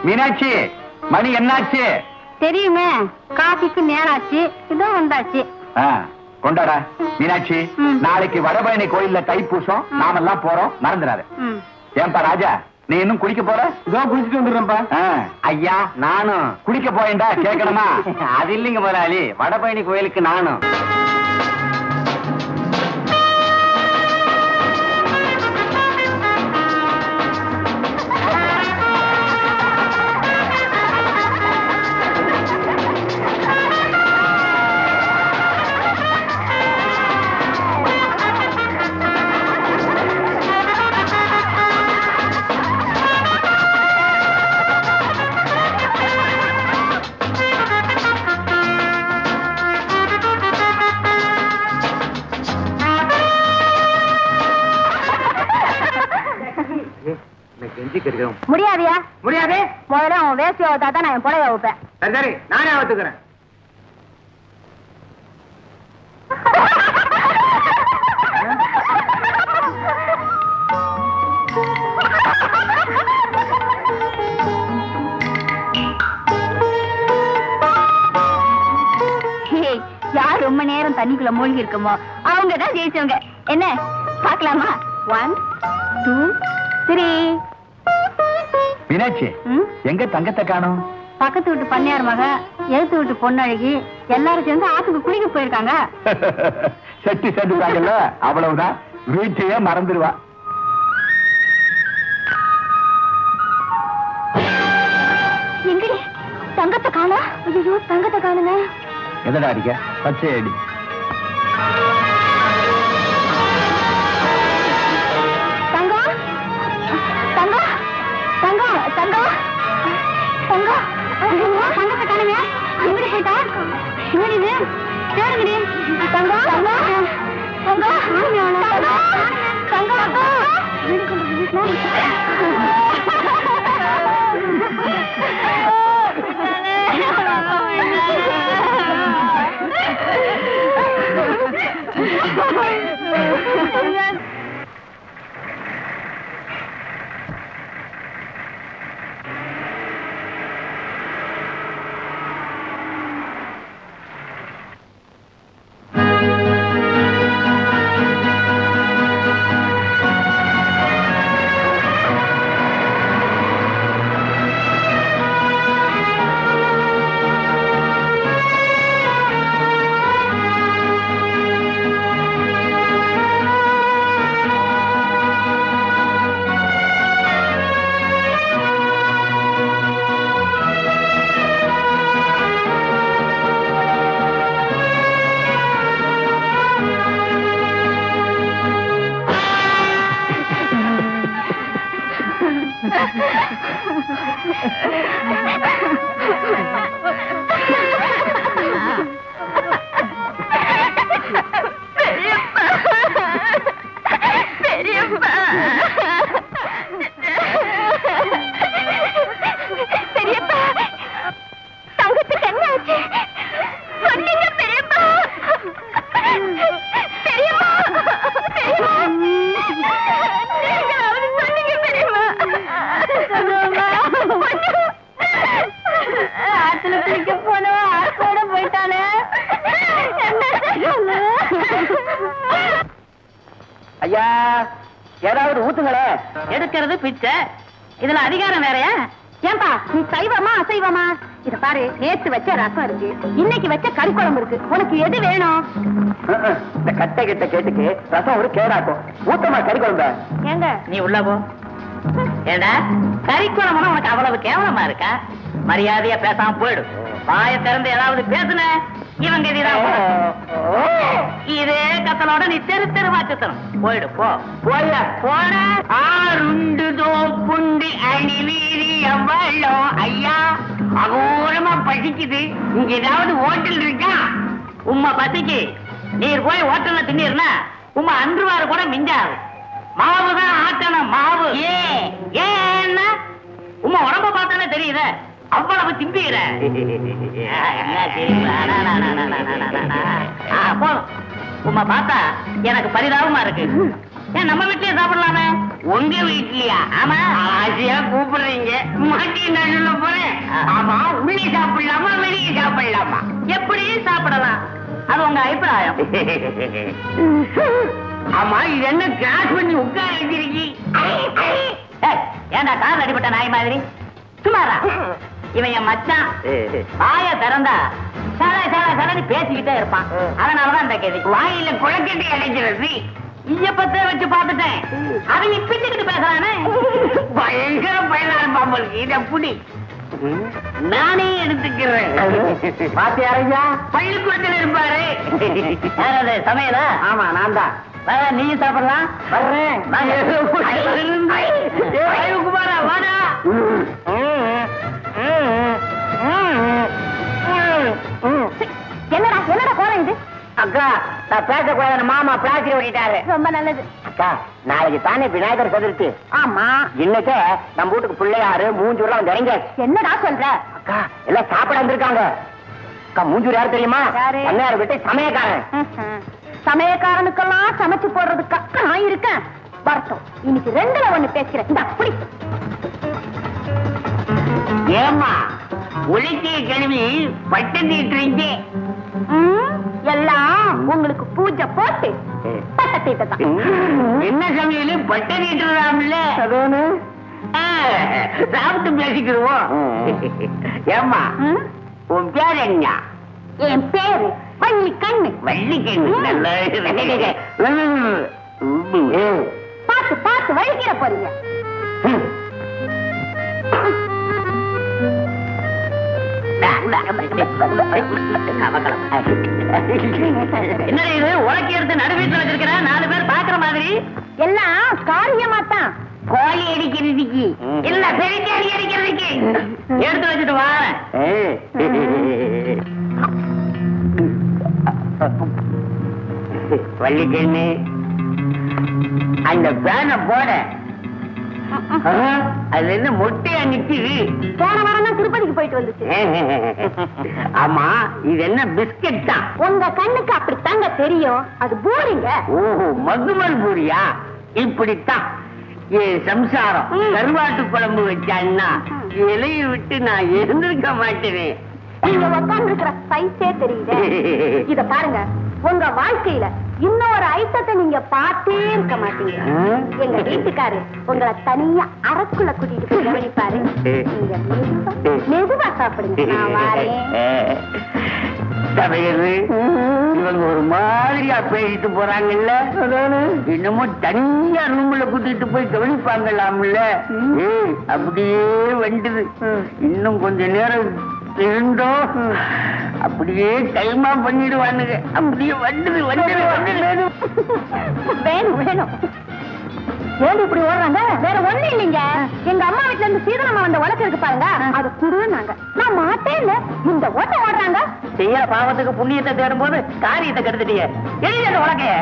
மீனாட்சி, மணி என்னாச்சு? தெரியுமே, காபிக்கு நேராச்சு. இதோ வந்தாச்சு. கொண்டாடா மீனாட்சி. நாளைக்கு வடபழனி கோயில்ல தைப்பூசம், நாமெல்லாம் போறோம், மறந்துடாத. ஏன்பா ராஜா, நீ இன்னும் குளிக்க போற? இதோ குளிச்சுட்டு வந்துடுறேன்ப்பா. ஐயா நானும் குளிக்க போயேன்டா, கேட்கணுமா? அது இல்லைங்க முதலாளி, வடபழனி கோயிலுக்கு நானும். முடியாதியா? முடியாது. முதல்ல உன் வேஸ்ட் யோகத்தா தான் நான் என் புடவை வைப்பேன். சரி சரி, நானே ஒத்துக்கிறேன். யார் ரொம்ப நேரம் தண்ணிக்குள்ள மூழ்கி இருக்குமோ அவங்க தான் ஜெயிச்சவங்க. என்ன பாக்கலாமா? 1 2 3. மீனாட்சி, எங்க தங்கத்தை காணோம்? பக்கத்து வீட்டு பண்ணையார் மக, எழுத்து வீட்டு பொண்ணழகி எல்லாரும் சேர்ந்து ஆத்துக்கு குளிக்க போயிருக்காங்க. செட்டி சேர்ந்துட்டாங்கல்ல, அவ்வளவுதான். வீட்டையே மறந்துடுவா. எங்கடி தங்கத்தை காணா? ஐயோ தங்கத்தை காணுங்க. எதடா அடிக்க? பச்சை அடி. தங்கம் தங்கம் தங்கம் தங்கம் தங்கம் தங்கத்தை காணுங்க. எங்கடி போயிட்டா? என்னடி தேடுங்கடி. தங்கம் தங்கம் தங்கம் ஐயா ஏதாவது ஊத்துங்களே. எடுக்கிறது பிச்சை, இதுல அதிகாரம் வேறயா? ஏன்பா நீ சைவமா அசைவமா? இத பாரு, நேத்து வச்ச ரசம் இருக்கு, இன்னைக்கு வச்ச கறி குழம்பு இருக்கு, உனக்கு எது வேணும்? இந்த கட்டை கிட்ட கேட்டுக்கு ரசம் ஒரு கேடாக்கும். ஊத்தமா கறி குழம்ப. ஏங்க நீ உள்ள போ. ஏண்டா கறி குழம்புனா உனக்கு அவ்வளவு கேவலமா இருக்கா? மரியாதையா பேசாம போயிடு. வாய திறந்து ஏதாவது பேசுன இவங்க இதே கத்தலோட நீ தெரு தெருவா சுத்தணும். போயிடு போ. போய போன ஆறுண்டு தோப்புண்டு அணி வீரி எவ்வளோ ஐயா அகோரமா பசிக்குது. இங்க ஏதாவது ஹோட்டல் இருக்கா? உம்மா பசிக்கு நீர் போய் ஹோட்டல்ல தின்னீர்னா உம்மா அன்றுவாரு கூட மிஞ்சாது. மாவுதான் ஆட்டணும் மாவு. ஏன்னா உம்மா உடம்ப பார்த்தானே தெரியுது அவ்வளவு திம்பீர. உமா பார்த்தா எனக்கு பரிதாபமா இருக்கு. ஏன் நம்ம வீட்லயே சாப்பிடலாமே? உங்க வீட்லயா? ஆமா, ஆசையா கூப்பிடுறீங்க. மாட்டி நான் சொல்ல போறேன். ஆமா, உள்ளே சாப்பிடலாமா வெளியே சாப்பிடலாமா? எப்படியும் சாப்பிடலாம். அது உங்க அபிப்பிராயம். ஆமா, இது என்ன கிராஸ் பண்ணி உட்கார வச்சிருக்கீ? ஏன்டா கால் அடிபட்ட நாய் மாதிரி சுமாரா? இவன் என் மச்சான். வாய திறந்தா சல சல சலன்னு பேசிக்கிட்டே இருப்பான். அதனாலதான் அந்த கேதி வாயில குழக்கட்டி அடைக்கிறது. ஈயப்பத்தை வச்சு பார்த்துட்டேன். அவன் பிச்சுக்கிட்டு பேசுறானே, பயங்கர பயனான பாம்பளுக்கு இத புடி நானே எடுத்துக்கிறேன். பாத்தியாரையா பள்ளிக்கூடத்தில் இருப்பாரு. யாராவது சமையலா? ஆமா, நான் தான். நீ சாப்பிடலாம். வர்றேன். குமாரா வாடா. என்னடா என்னடா போறேன் இது? அக்கா, நான் பேசக்கூடாது. மாமா பிளாஸ்டிக் ஓடிட்டாரு. ரொம்ப நல்லது. அக்கா, நாளைக்கு தானே விநாயகர் சதுர்த்தி. ஆமா, இன்னைக்கே நம்ம வீட்டுக்கு பிள்ளையாரு மூஞ்சூர்லாம் வந்து இறங்கியாச்சு. என்னடா சொல்ற? அக்கா, எல்லாம் சாப்பிட வந்திருக்காங்க. அக்கா, மூஞ்சூர் யாரு தெரியுமா? யாரு? அண்ணாரு விட்டு சமயக்காரன். சமயக்காரனுக்கெல்லாம் சமைச்சு போடுறதுக்கு நான் இருக்கேன். வரட்டும், இன்னைக்கு ரெண்டுல ஒண்ணு பேசுறேன். இந்த அப்படி ஏமா உலக்கிய கிழவி பட்டம் தீட்டுறீங்க. எல்லாம் உங்களுக்கு பூஜை போட்டு பட்டத்தை தான். என்ன சமையல் பட்டம் தீட்டுறாம்ல? சாப்பிட்டு பேசிக்கிடுவோம். ஏமா உன் பேர் என்ன? என் பேரு வள்ளி கண்ணு. வள்ளி கண்ணு. பார்த்து பார்த்து வழிக்கிற போறீங்க. என்ன இது உலக்கி எடுத்து நடுவீட்டுல வச்சிருக்கிற? 4 பேர் பாக்குற மாதிரி. எல்லாம் காரியமாத்தான். கோழி அடிக்கிறதுக்கு இல்ல, பெருச்சாடி அடிக்கிறதுக்கு எடுத்து வச்சுட்டு வாரேன். வள்ளிக்கண்ணு, அந்த பேனை போட. அதுல என்ன மொட்டையா நிக்குது? போன வாரம் தான் திருப்பதிக்கு போயிட்டு வந்துச்சு. ஆமா, இது என்ன பிஸ்கட் தான்? உங்க கண்ணுக்கு அப்படித்தாங்க தெரியும். அது போறீங்க. ஓஹோ, மகுமல் பூரியா? இப்படித்தான் என் சம்சாரம் கருவாட்டு குழம்பு வச்சான்னா இலையை விட்டு நான் இருந்திருக்க மாட்டேனே. நீங்க உட்கார்ந்து இருக்கிற சைஸே தெரியுது. இத பாருங்க, உங்க வாழ்க்கையில இன்னொரு ஐட்டத்தை நீங்க பார்த்தே இருக்க மாட்டீங்க. எங்க வீட்டுக்காரு உங்களை தனியா அறைக்குள்ள கூட்டிட்டு போய் கவனிப்பாரு. நீங்க மெதுவா சாப்பிடுங்க. நான் வாரேன். சமையல் இவங்க ஒரு மாதிரியா பேசிட்டு போறாங்கல்ல. என்னமோ தனியா ரூம்ல கூட்டிட்டு போய் கவனிப்பாங்களாம்ல. அப்படியே வண்டுது. இன்னும் கொஞ்ச நேரம் இருந்தோ அப்படியே கைமா பண்ணிடுவானுங்க. அப்படியே வண்டுது வண்டுது வண்டுது. வேணும் வேணும். ஏன் இப்படி ஓடுறாங்க? வேற ஒண்ணு இல்லைங்க. எங்க அம்மா வீட்டுல இருந்து சீதனமா வந்த உலக்கு இருக்கு பாருங்க, அது குடுனாங்க. நான் மாட்டேன். இந்த ஓட்ட ஓடுறாங்க. செய்ய பாவத்துக்கு புண்ணியத்தை தேடும் போது காரியத்தை கெடுத்துட்டீங்க. எழுதி அந்த உலகைய.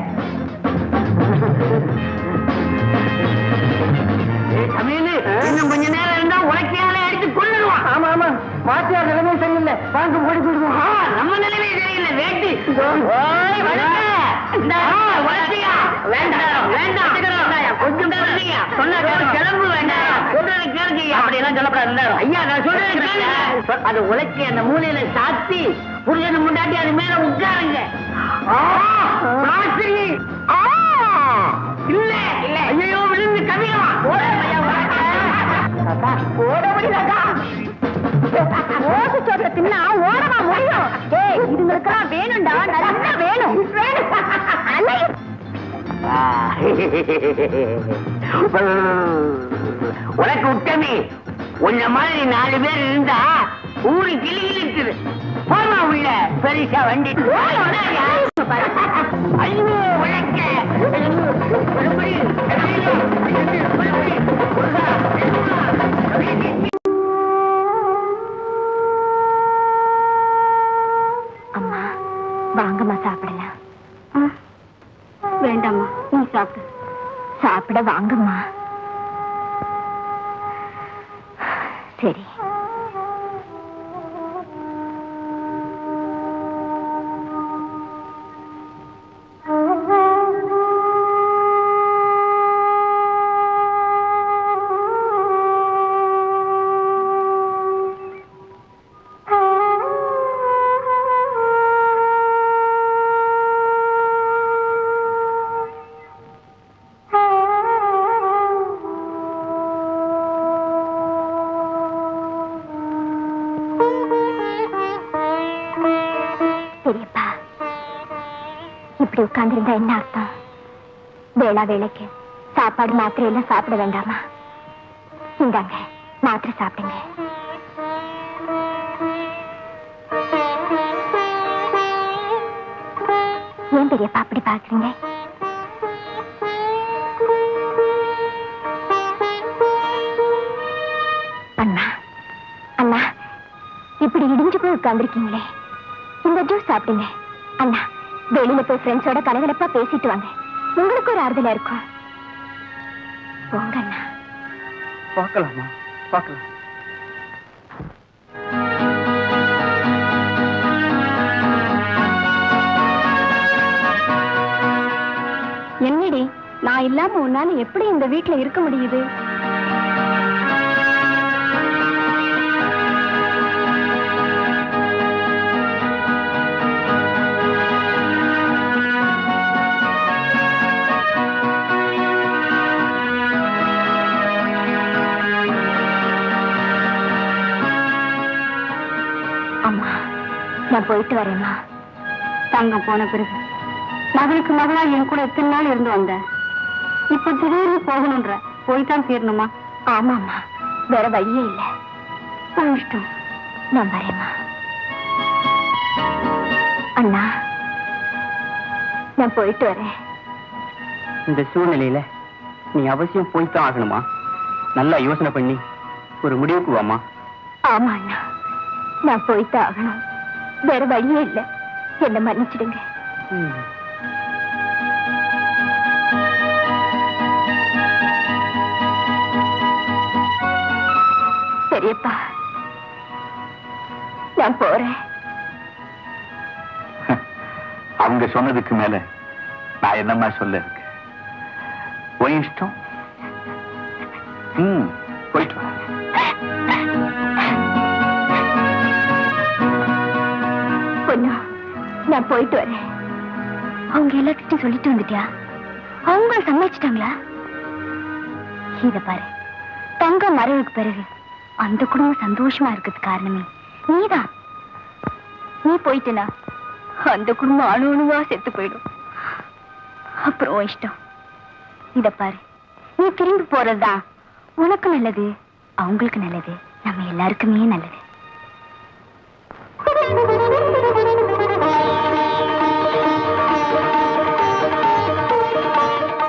தமிழ் இன்னும் கொஞ்ச நேரம் இருந்தா உலக்கையால அடித்து கொள்ளுவான். ஆமா ஆமா, மாத்தியார் நிலைமை சரியில்லை. வாங்க ஓடி போயிடுவோம். நம்ம நிலைமை சரியில்லை. வேட்டி வேண்டாம் வேண்டாம், கொஞ்சம் சொன்ன கிளம்பு. வேண்டாம், சொல்றது கேளுங்க. அப்படி எல்லாம் சொல்லப்படாது. ஐயா, நான் சொல்றது அது உலக்கி அந்த மூலையில சாத்தி புரியணும் முன்னாடி அது மேல உட்காருங்க. இல்ல இல்ல, ஐயோ விழுந்து கவியமா ஓட முடியலக்கா. ஓட்டு சோட்ட தின்னா ஓடவா முடியும்? ஏய், இதுங்களுக்கெல்லாம் வேணும்டா, நல்லா வேணும். உனக்கு உட்டமே உன்ன மாதிரி 4 பேர் இருந்தா ஊரு கிளி இருக்குது. போமா உள்ள பெருசா வண்டி. ஐயோ உழைக்க அம்மா, வாங்கம்மா சாப்பிடலாம். வேண்டாம்மா, நீ சாப்பிடு. சாப்பிட வாங்கம்மா. சரி. இப்படி உட்கார்ந்திருந்தா என்ன அர்த்தம்? வேளா வேளைக்கு சாப்பாடு மாத்திரை எல்லாம் சாப்பிட வேண்டாமா? இந்தாங்க, மாத்திரை சாப்பிடுங்க. ஏன் பெரியப்பா அப்படி பாக்குறீங்க? அண்ணா அண்ணா, இப்படி இடிஞ்சு போய் உட்கார்ந்துருக்கீங்களே, இந்த ஜூஸ் சாப்பிடுங்க. அண்ணா, வெளியில போய் ஃப்ரெண்ட்ஸோட கலகலப்பா பேசிட்டு வாங்க, உங்களுக்கு ஒரு ஆறுதலா இருக்கும். போங்க அண்ணா. பார்க்கலாமா? பார்க்கலாம். என்னடி, நான் இல்லாம உன்னால எப்படி இந்த வீட்டுல இருக்க முடியுது? அம்மா, நான் போயிட்டு வரேம்மா. தங்கம் போன பிறகு மகளுக்கு மகளா என் கூட எத்தனை நாள் இருந்து வந்த, இப்ப திடீர்னு போகணுன்ற, போய்தான் தீரணுமா? ஆமாம்மா, வேற வழியே இல்ல. இஷ்டம். நான் வரேம்மா. அண்ணா, நான் போயிட்டு வரேன். இந்த சூழ்நிலையில நீ அவசியம் போய்தான் ஆகணுமா? நல்லா யோசனை பண்ணி ஒரு முடிவுக்கு வாமா. ஆமா அண்ணா, நான் போய்தான் ஆகணும், வேற வழியே இல்ல. என்ன மன்னிச்சிடுங்க. பெரியப்பா, நான் போறேன். அவங்க சொன்னதுக்கு மேல நான் என்னமா சொல்ல இருக்கு? உன் இஷ்டம். போயிட்டு வா. பொண்ணு, நான் போயிட்டு வரேன். அவங்க எல்லாத்தையும் சொல்லிட்டு வந்துட்டியா? அவங்க சம்மதிச்சிட்டாங்களா? இத பாரு, தங்கம் மறைவுக்கு பிறகு அந்த குடும்பம் சந்தோஷமா இருக்கிறது காரணமே நீதான். நீ போயிட்டனா அந்த குடும்பம் அணு அணுவா செத்து போயிடும். அப்புறம் உன் இஷ்டம். இத பாரு, நீ திரும்பி போறதுதான் உனக்கு நல்லது, அவங்களுக்கு நல்லது, நம்ம எல்லாருக்குமே நல்லது.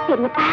பெரியப்பா,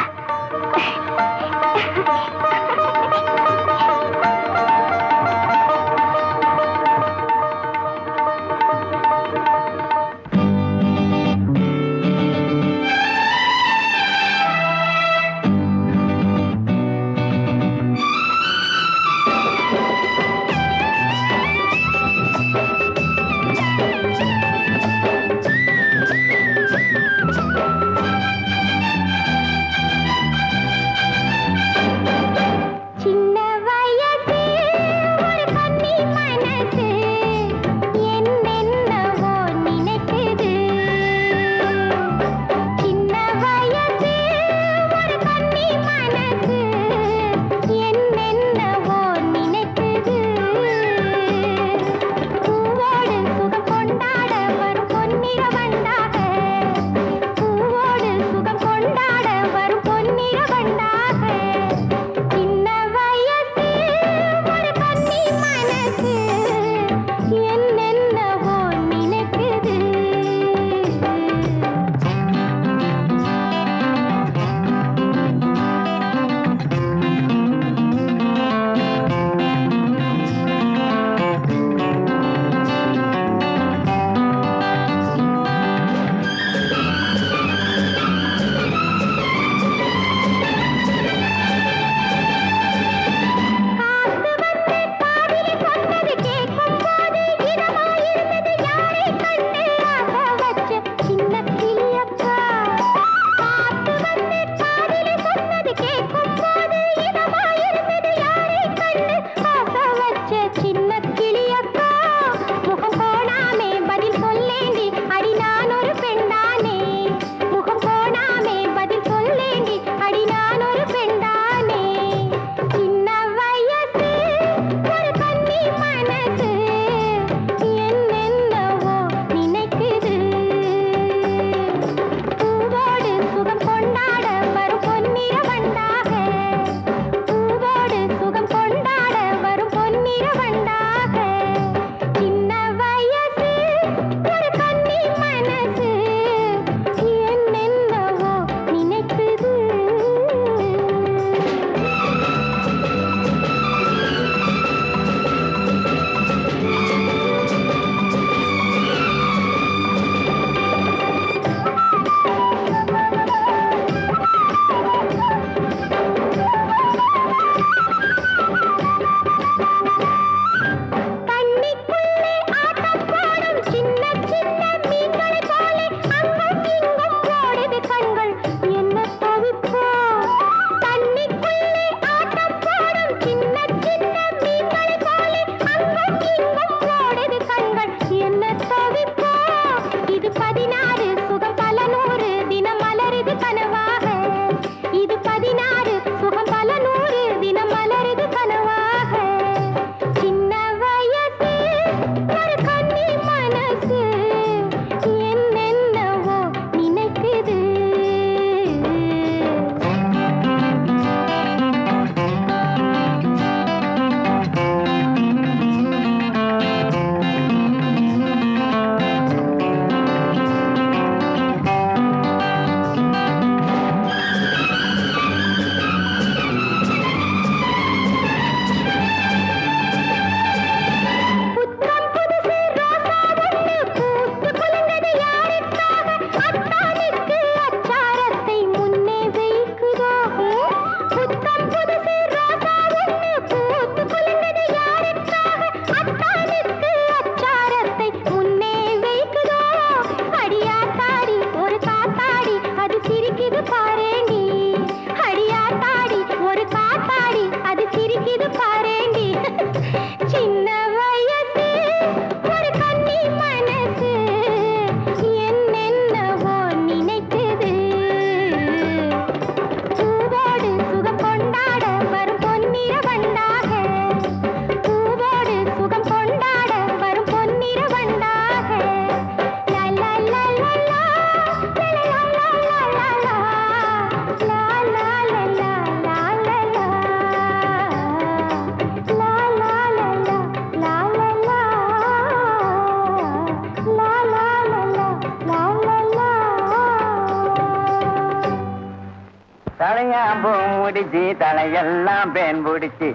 தலையாம்பூ முடிச்சு தலையெல்லாம் பேன் பிடிச்சு.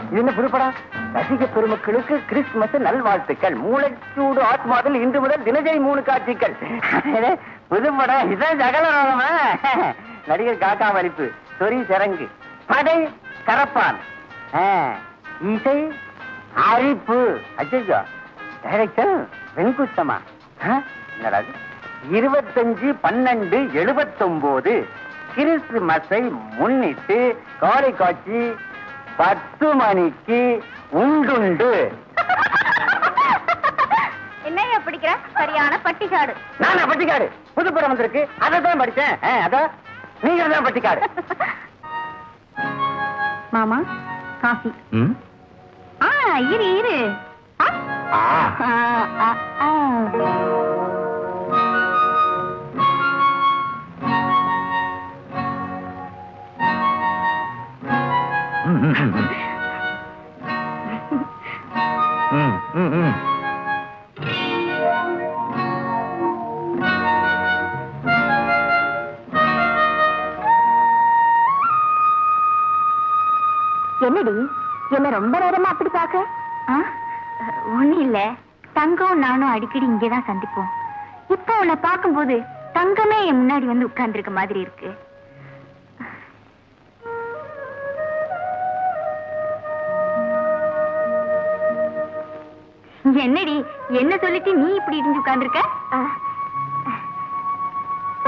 இது என்ன புதுப்படம்? ரசிக பெருமக்களுக்கு கிறிஸ்துமஸ் நல்வாழ்த்துக்கள். மூளைச்சூடு ஆத்மாவில் இன்று முதல் தினசரி 3 காட்சிகள். புதுப்படம் இதான் ஜகலரோகமா? நடிகர் காக்கா வலிப்பு, சொறி சிறங்கு, படை கரப்பான், இசை அரிப்பு. அச்சோ, டைரக்டர் வெண்குத்தமா? என்னடா 25/12/79 கிறிஸ்துமஸை முன்னிட்டு காலை காட்சி 10 மணிக்கு உண்டுண்டு. என்னைய பிடிக்கிற சரியான பட்டிக்காடு. நானா பட்டிக்காடு? புது படம் வந்திருக்கு, அதை தான் படிச்சேன். அதான் நீங்க தான் பட்டிக்காடு. மாமா காஃபி. இரு என்னடி என்ன ரொம்ப நேரமா அப்படி பாக்க? ஒண்ணு இல்ல, தங்கம் நானும் அடிக்கடி இங்கேதான் சந்திப்போம். இப்போ உன்னை பார்க்கும்போது தங்கமே என் முன்னாடி வந்து உட்கார்ந்து இருக்க மாதிரி இருக்கு. என்னடி என்ன சொல்லிட்டு நீ இப்படி இடிஞ்சு உட்கார்ந்துருக்க?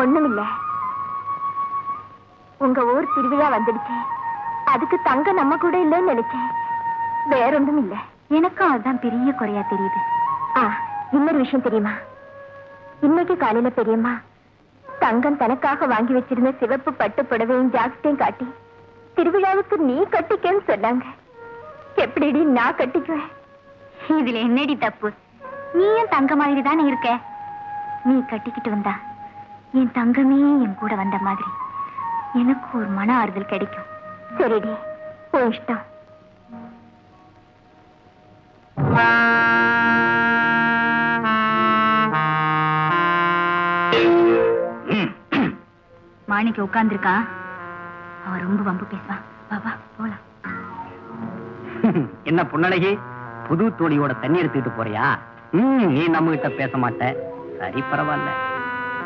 ஒண்ணுமில்ல, உங்க ஊர் திருவிழா வந்துடுச்சு, அதுக்கு தங்க நம்ம கூட இல்லைன்னு நினைச்சேன். வேற ஒன்றும் இல்ல. எனக்கும் அதுதான் பெரிய குறையா தெரியுது. இன்னொரு விஷயம் தெரியுமா? இன்னைக்கு காலையில பெரியம்மா தங்கம் தனக்காக வாங்கி வச்சிருந்த சிவப்பு பட்டு புடவையும் ஜாக்கெட்டையும் காட்டி திருவிழாவுக்கு நீ கட்டிக்கன்னு சொன்னாங்க. எப்படிடி நான் கட்டிக்குவேன்? இதுல என்னடி தப்பு? நீயும் தங்க மாதிரி தானே இருக்க. நீ கட்டிக்கிட்டு வந்தா என் தங்கமே என் கூட வந்த மாதிரி எனக்கு ஒரு மன ஆறுதல் கிடைக்கும். சரிடி, உன் இஷ்டம். மாணிக்க உட்கார்ந்துருக்கா, அவ ரொம்ப வம்பு பேசுவா. பாபா போலாம். என்ன புன்னழகி, புது தோழியோட தண்ணி எடுத்துக்கிட்டு போறியா? நீ நம்ம கிட்ட பேச மாட்ட, சரி பரவாயில்ல.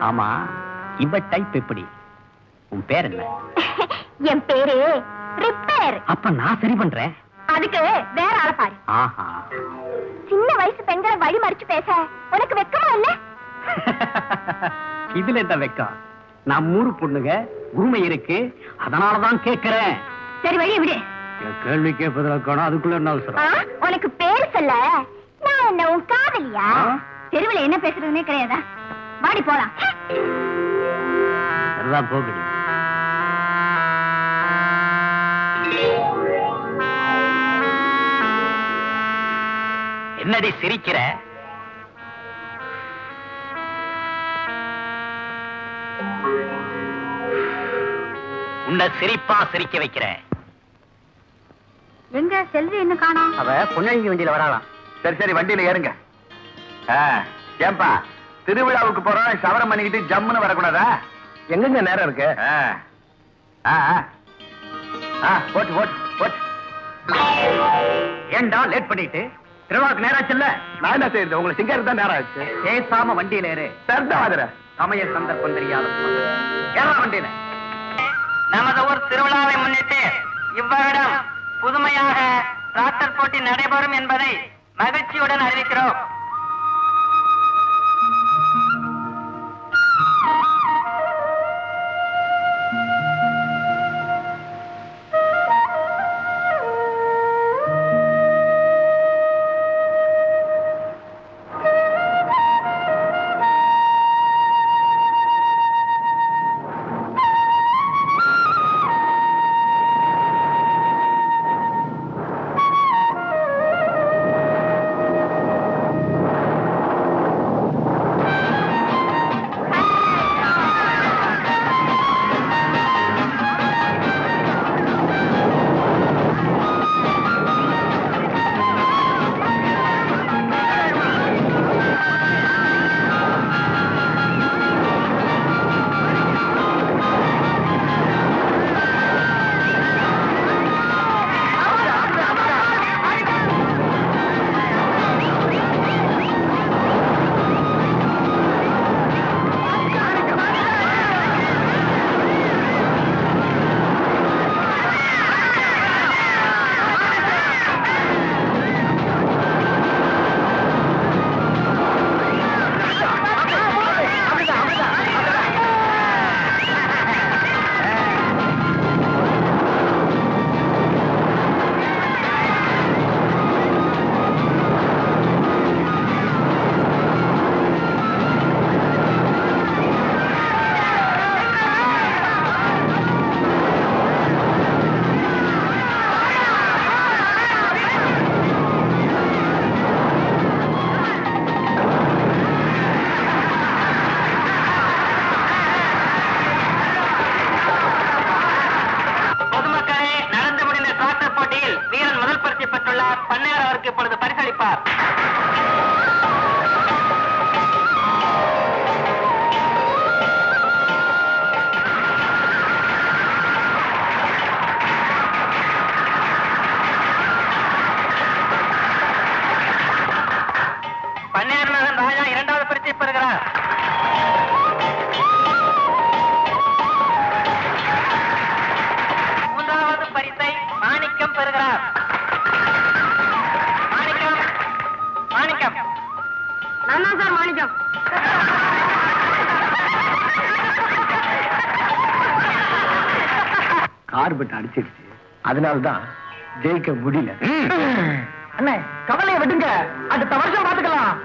ஆமா, இவ டைப் எப்படி? உன் பேர் என்ன? என் பேரு ரிப்பேர். அப்ப நான் சரி பண்றேன். அதுக்கு வேற ஆள பாரு. ஆஹா, சின்ன வயசு பெண்களை வழி மறிச்சு பேச உனக்கு வெக்கமா இல்ல? இதுல என்ன வெக்கம்? நான் ஊரு பொண்ணுங்க, உரிமை இருக்கு, அதனாலதான் கேட்கிறேன். சரி வழி விடு. கேள்வி கேட்பதற்கான அதுக்குள்ள என்ன அவசரம்? உனக்கு பேர் சொல்ல நான் என்ன உன் காதலியா? தெருவில் என்ன பேசுறதுன்னே கிடையாதா? வாடி போலாம். சரிதான், போகடி. என்னடி சிரிக்கிற? உன்னை சிரிப்பா சிரிக்க வைக்கிற. எங்க செல்வி என்ன காணோம்? அவ பொன்னழகி வண்டியில வராளாம். சரி சரி, வண்டியில ஏறுங்க. ஏன்பா, திருவிழாவுக்கு போறோம், சவரம் பண்ணிக்கிட்டு ஜம்முன்னு வரக்கூடாதா? எங்கெங்க நேரம் இருக்கு? போட்டு போட்டு போட்டு. ஏண்டா லேட் பண்ணிட்டு? திருவிழாவுக்கு நேரம் ஆச்சுல்ல. நான் என்ன செய்யறது? உங்களை சிங்கருக்கு தான் நேரம் ஆச்சு. பேசாம வண்டியில ஏறு. சரிதான், சமய சந்தர்ப்பம் தெரியாத ஏறா வண்டியில. நமது ஊர் திருவிழாவை முன்னிட்டு இவ்வருடம் புதுமையாக டிராக்டர் போட்டி நடைபெறும் என்பதை மகிழ்ச்சியுடன் அறிவிக்கிறோம். உங்களுக்கு இப்பொழுது பரிசளிப்பார். பன்னீர்நகர் ராஜா இரண்டாவது பரிசை பெறுகிறார். மூன்றாவது பரிசை மாணிக்கம் பெறுகிறார். மாணிக்கம் மாணிக்கம் நான் தான் சார் மாணிக்கம். கார்பெட் அடிச்சிடுச்சு, அதனாலதான் ஜெயிக்க முடியல. அண்ணே கவலையை விடுங்க, அடுத்த வருஷம் பாத்துக்கலாம்.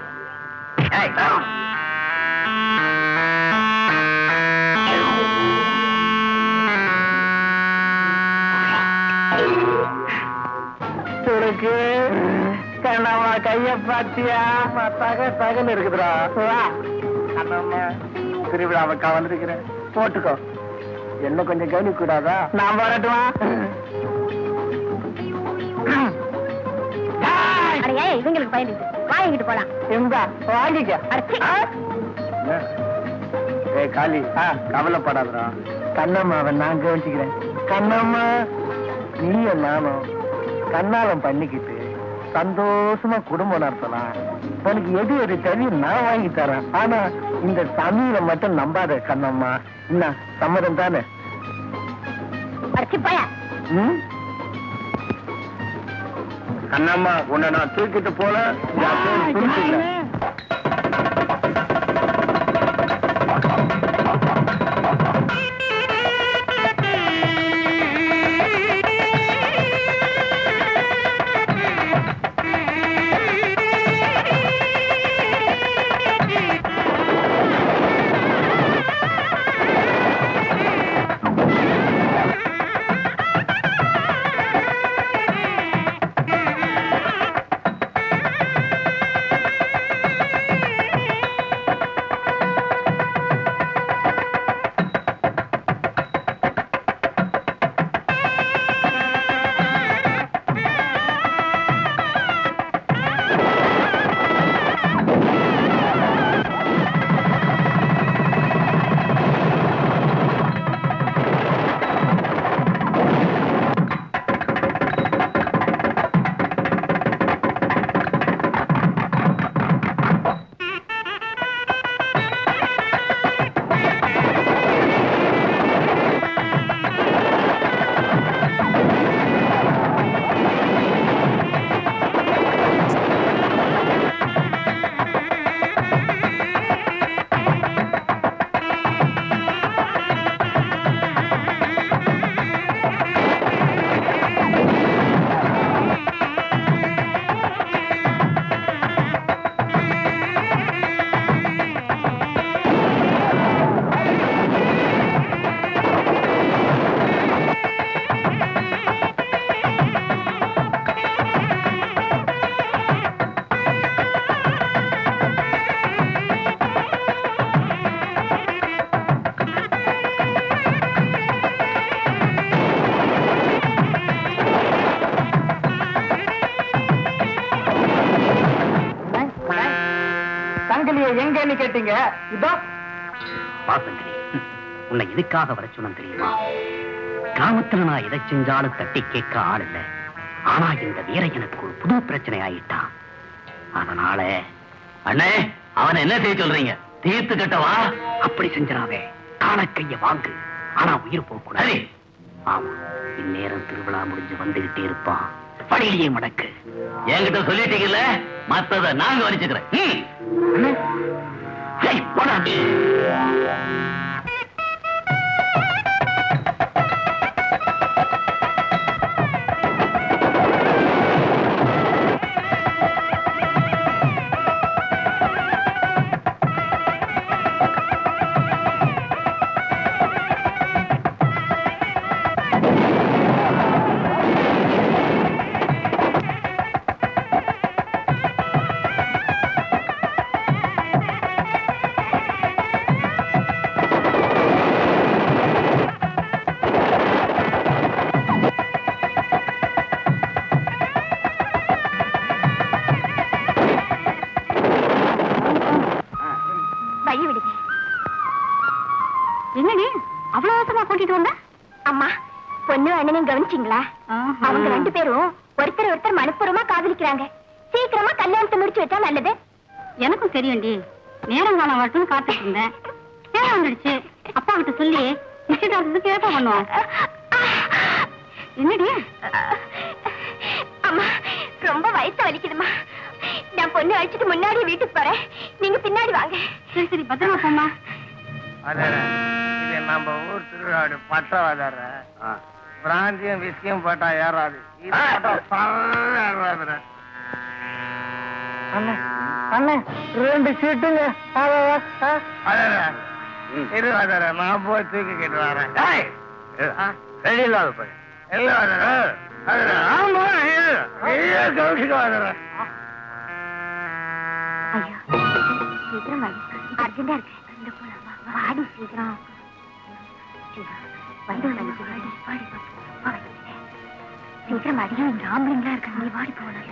உனக்கு கண்ணம்மா கைய பாத்தியா தகன்னு இருக்குதுடா. கண்ணம்மா திருவிழாவுக்கா வந்திருக்கிறேன், போட்டுக்கோ. என்ன கொஞ்சம் கவனிக்க கூடாதா? நான் வரட்டுமா? இவங்களுக்கு பயந்துட்டு வாங்கிட்டு போலாம். வாங்கிக்க. காளி கவலைப்படாதடா, கண்ணம்மாவை நான் கவனிச்சுக்கிறேன். கண்ணம்மா நீயும் நானும் கண்ணாலம் பண்ணிக்கிட்டு சந்தோஷமா குடும்பம் நடத்தலாம். உனக்கு எது எது தெரியும் நான் வாங்கி தரேன். ஆனா இந்த சமீரை மட்டும் நம்பாத கண்ணம்மா. என்ன சம்மதம் தானே? கண்ணம்மா உன்னை நான் தூக்கிட்டு போல எங்கன்னு கேட்டீங்க. இதோ வாசங்கரி, உன்னை இதுக்காக வர சொன்ன தெரியுமா? கிராமத்துல நான் எதை செஞ்சாலும் தட்டி கேட்க ஆள் இல்ல. ஆனா இந்த வீர எனக்கு ஒரு புது பிரச்சனை ஆயிட்டான். அதனால அண்ணே அவனை என்ன செய்ய சொல்றீங்க? தீர்த்து கட்டவா? அப்படி செஞ்சிடாவே, கால கைய வாங்கு. ஆனா உயிர் போகக்கூடாது. ஆமா, இந்நேரம் திருவிழா முடிஞ்சு வந்துகிட்டே இருப்பான். வழியிலேயே மடக்கு. என்கிட்ட சொல்லிட்டீங்கல்ல, மத்தத நாங்க வலிச்சுக்கிறேன். போடா. என்னடி அவ்வளவு அவசரமா கூட்டிட்டு வந்த? அம்மா, பொண்ணு அண்ணனையும் கவனிச்சிங்களா? அவங்க 2 பேரும் ஒருத்தர் மனப்பூர்வமா காதலிக்கிறாங்க. சீக்கிரமா கல்யாணத்தை முடிச்சு வச்சா நல்லது. எனக்கும் தெரியும்டி. நேரம் காலம் வரட்டும் காத்துட்டு இருந்தேன். நேரம் வந்துடுச்சு. அப்பா கிட்ட சொல்லி நிச்சயதார்த்தத்துக்கு ஏற்பாடு பண்ணுவோம். என்னடி? அம்மா, ரொம்ப வயசு வலிக்குதுமா. நான் பொண்ணு அழைச்சிட்டு முன்னாடி வீட்டுக்கு போறேன். நீங்க பின்னாடி வாங்க. சரி சரி, பத்திரமா போம்மா. இது நம்ம ஊர் திருவிழாடு பட்டவாதார பிராந்தியம் விஸ்கியும் போட்டா ஏறாது. அண்ணே 2 சீட்டுங்க. இருவாதார நான் போய் தூக்கிக்கிட்டு வரேன். வெளியில்லாத போய் கௌஷிக்க வாதார. ஐயா, சீக்கிரம் வாடி. அர்ஜென்டா இருக்கு. இந்த போலாமா? வாடி சீக்கிரம். வந்து வாடி. சீக்கிரம் வாடி. இங்க ஆம்பளைங்களா இருக்காங்க. நீ வாடி போகலாம்.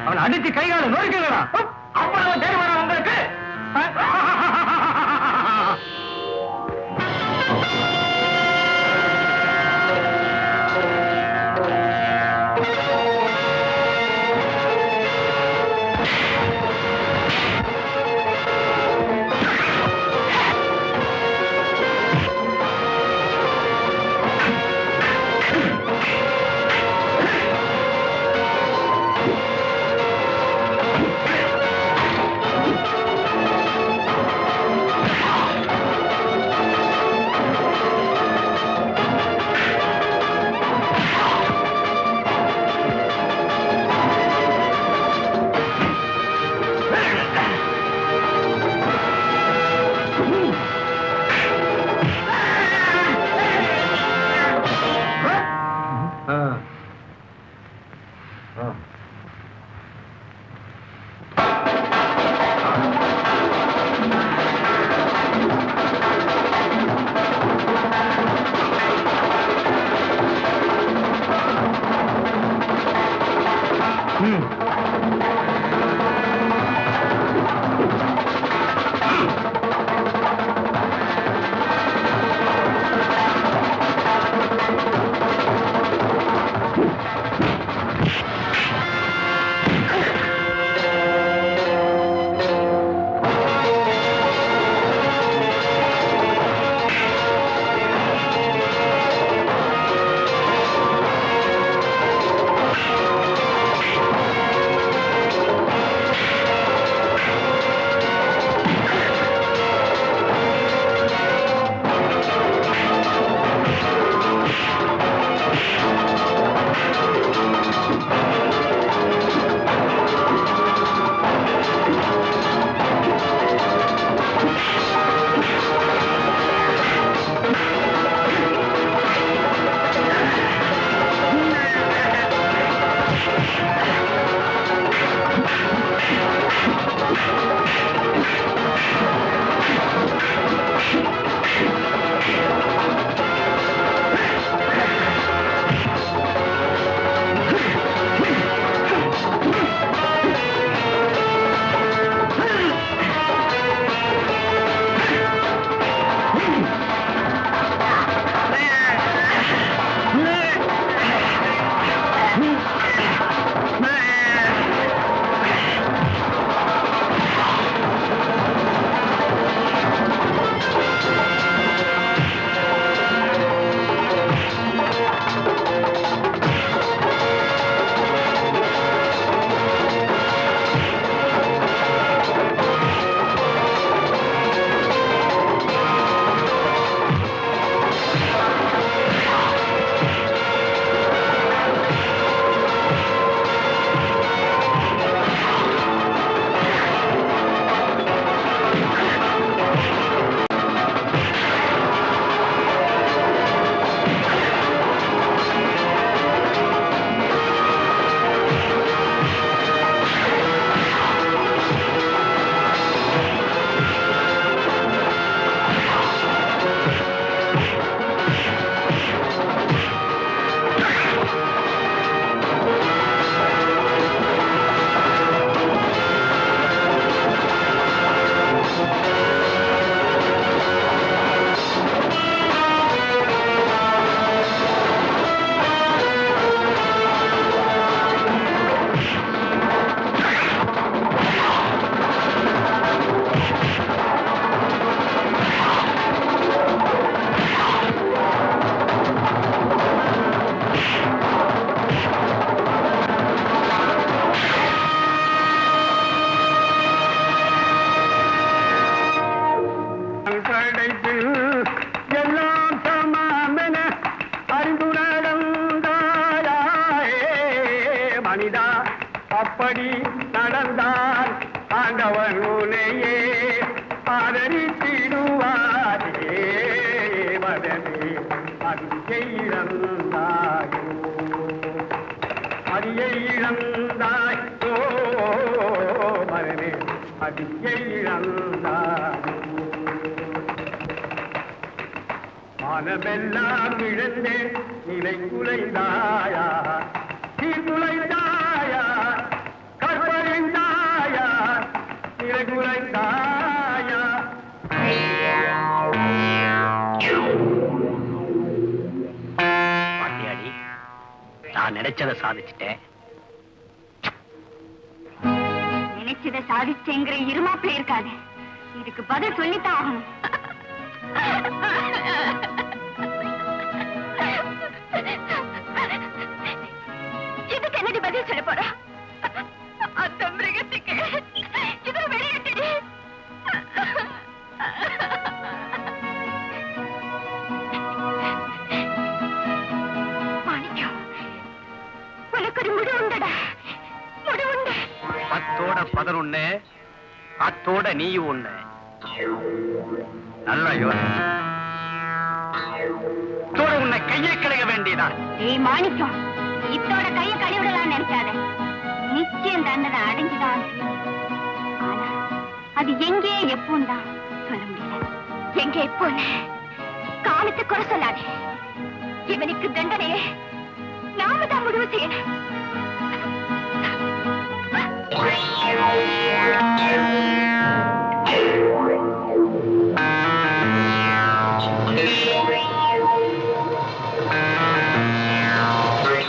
அவன் அடிச்சு கைகால நோய்க்கிறா. அவ்வளவு தேடி வர உங்களுக்கு. மனிதா அப்படி நடந்தால் ஆண்டவன் உன்னையே ஆதரித்திடுவாரே மதனே அதியை இழந்தாயோ அதியை இழந்தாயோ மதனே அதியை இழந்தாயோ மனமெல்லாம் இழந்தே நிலை குலைந்தாயா சீர்குலைந்தாயா கற்பழிந்தாயா நிலை குலைந்தாயா பாத்தியாடி நான் நினைச்சதை சாதிச்சுட்டேன். நினைச்சதை சாதிச்சேங்கிற இருமாப்பில இருக்காது. இதுக்கு பதில் சொல்லித்தான் ஆகணும். இதுக்கு என்னடி பதில் சொல்ல போறா? அந்த மிருகத்துக்கு இது வெளியிட்டு மாணிக்கம், உனக்கு ஒரு முடிவு உண்டடா, முடிவு உண்டு. பத்தோட 11 அத்தோட நீயும் ஒண்ணு. நல்லா யோசி. உன்னை கையை கழுக வேண்டியதான். ஏய் மாணிக்கம், இத்தோட கையை கழுவிடலாம் நினைக்காத. நிச்சயம் தண்டனை அடைஞ்சுதான். ஆனா அது எங்கே எப்போன்னு தான் சொல்ல முடியல. எங்கே எப்போன்னு காலத்தை குறை சொல்லாது. இவனுக்கு தண்டனையே நாம தான் முடிவு செய்யணும்.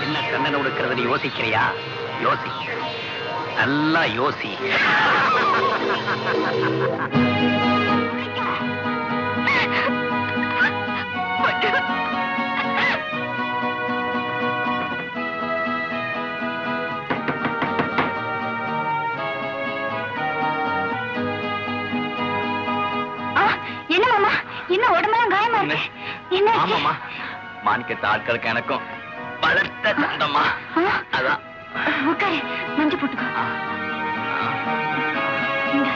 என்ன கண்ணனை உடுக்கிறது யோசிக்கிறியா? யோசி, நல்லா யோசி. என்ன மாமா, என்ன உடம்பெல்லாம் காயமா இருக்கு? என்ன? ஆமாமா, மாணிக்கத்தை ஆட்களுக்கு எனக்கும் வளர்த்த சொந்தமா. அதான் உட்காரு, மஞ்சு போட்டுக்கோ. இந்தா.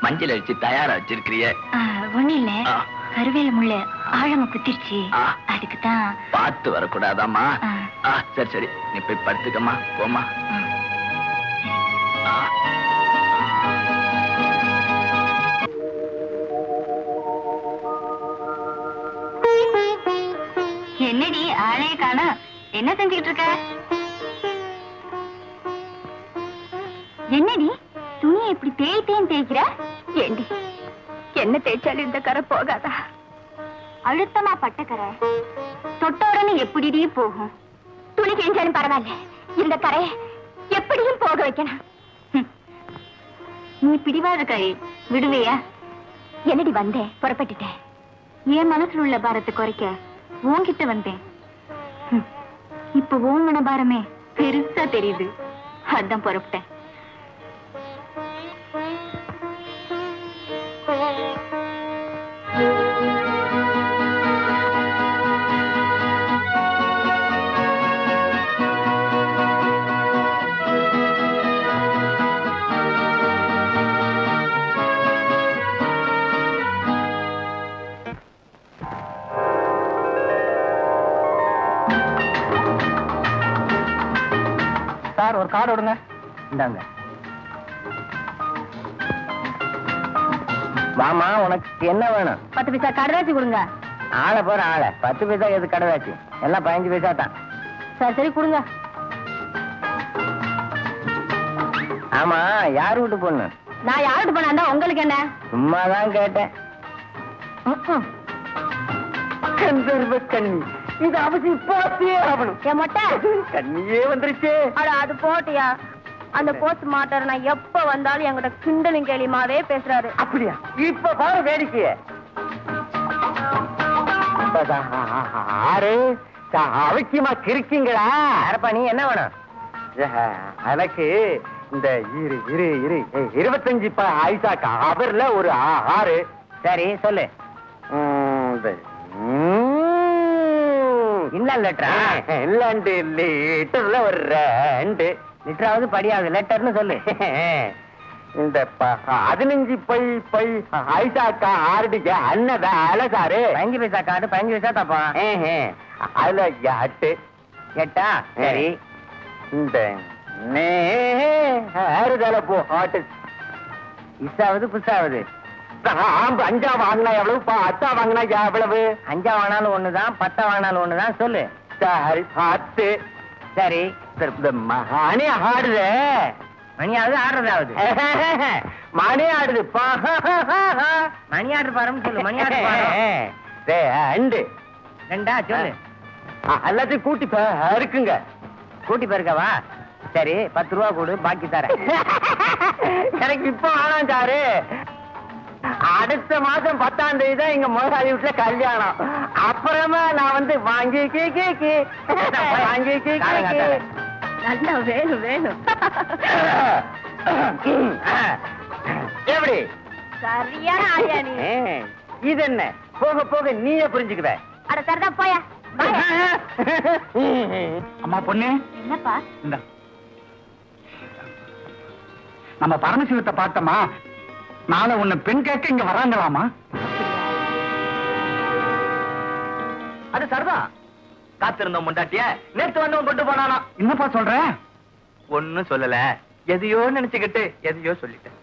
மஞ்சள் அடிச்சு தயாரா வச்சிருக்கிறிய? ஒண்ணு இல்ல, கருவேல முள்ள ஆழமா குத்திருச்சு, அதுக்குதான். பார்த்து வரக்கூடாதாமா? சரி சரி, நீ போய் படுத்துக்கம்மா, போமா. என்னடி ஆளே காணோம், என்ன செஞ்சுக்கிட்டு இருக்க? என்னடி துணியை இப்படி தேய்த்தேன் தேய்க்கிற? ஏண்டி என்ன தேய்ச்சாலும் இந்த கரை போகாதா? அழுத்தமா பட்ட கரை தொட்ட உடனே எப்படிடி போகும்? துணி கிழிஞ்சாலும் பரவாயில்ல, இந்த கரை எப்படியும் போக வைக்கணும். நீ பிடிவாத கை விடுவையா? என்னடி வந்தேன், புறப்பட்டுட்டேன். என் மனசுல உள்ள பாரத்தை குறைக்க உன்கிட்ட வந்தேன். இப்ப உன் மனபாரமே பெருசா தெரியுது, அதான் புறப்பட்டேன். சார், ஒரு கார்டு விடுங்க. இந்தாங்க. வாமா, உனக்கு என்ன வேணும்? 10 பைசா கடதாச்சு கொடுங்க. ஆளை போற ஆளை 10 பைசா எது கடதாச்சு? எல்லாம் 15 பைசா தான். சரி சரி கொடுங்க. ஆமா, யார் வீட்டு பொண்ணு? நான் யார்கிட்ட போனா உங்களுக்கு என்ன? சும்மாதான் கேட்டேன். கந்தர்வ கண்ணி, இது அவசியம் போட்டே ஆகணும். என் மொட்டை கண்ணியே வந்துருச்சு. அட அது போட்டியா? அந்த போஸ்ட் மாஸ்டர் நான் எப்ப வந்தாலும் என்கிட்ட கிண்டலும் கேலியுமாவே பேசுறாரு. அப்படியா? இப்ப பாரு வேடிக்கைய. ஆறு அவசியமா கிருக்கீங்களா? அரப்பா, நீ என்ன வேணும்? எனக்கு இந்த 25 ஐசா அவர்ல ஒரு 6. சரி சொல்லு. எழுது. என்ன லெட்டரா? இல்லாண்டு லிட்டர்ல ஒரு 2 லிட்டராவது படியாவது லெட்டர்னு சொல்லு. இந்த 15 பை ஐசாக்கா ஆரடிக்க அன்னத அழகாரு 5 பைசா கார்டு 5 பைசா தப்பா. அதுல 8 8 சரி. இந்த நேருதல போ ஹாட்டு இசாவது புதுசாவது 5 வாங்கினா எவ்வளவு 10 வாங்கினா எவ்வளவு? 5 வாங்கினாலும் ஒண்ணுதான் 10 வாங்கினாலும் ஒண்ணுதான் சொல்லு. சரி 10. சரி இந்த மணி ஆடுது. மணியாவது ஆடுறதாவது. மணி ஆடுது மணி ஆர்டர் பாருன்னு சொல்லு. மணி ஆர்டர் பாரு. 2 2 சொல்லு. எல்லாத்தையும் கூட்டி இருக்குங்க. கூட்டி பெருக்கவா? சரி 10 ரூபா கொடு பாக்கி தரேன். எனக்கு இப்ப வேணாம் சாரு. அடுத்த மாசம் 10ஆம் தேதி தான் எங்க முதலாளி வீட்டுல கல்யாணம். அப்புறமா நான் வந்து வாங்கி நல்லா வேணும் வேணும். எப்படி சரியான ஆளியா நீ. இது என்ன போக போக நீயே புரிஞ்சுக்குவ. அட சரிதான் போயா. அம்மா பொண்ணு என்னப்பா? இந்த நம்ம பரமசிவத்தை பார்த்தோமா? நாளை உன்னை பெண் கேட்க இங்க வராங்களாமா? அது சரிதான். காத்திருந்தோம் முண்டாட்டிய நேத்து வந்தவன் கொண்டு போனானா? என்னப்பா சொல்ற? ஒன்னும் சொல்லல, எதையோ நினைச்சுக்கிட்டு எதையோ சொல்லிட்டேன்.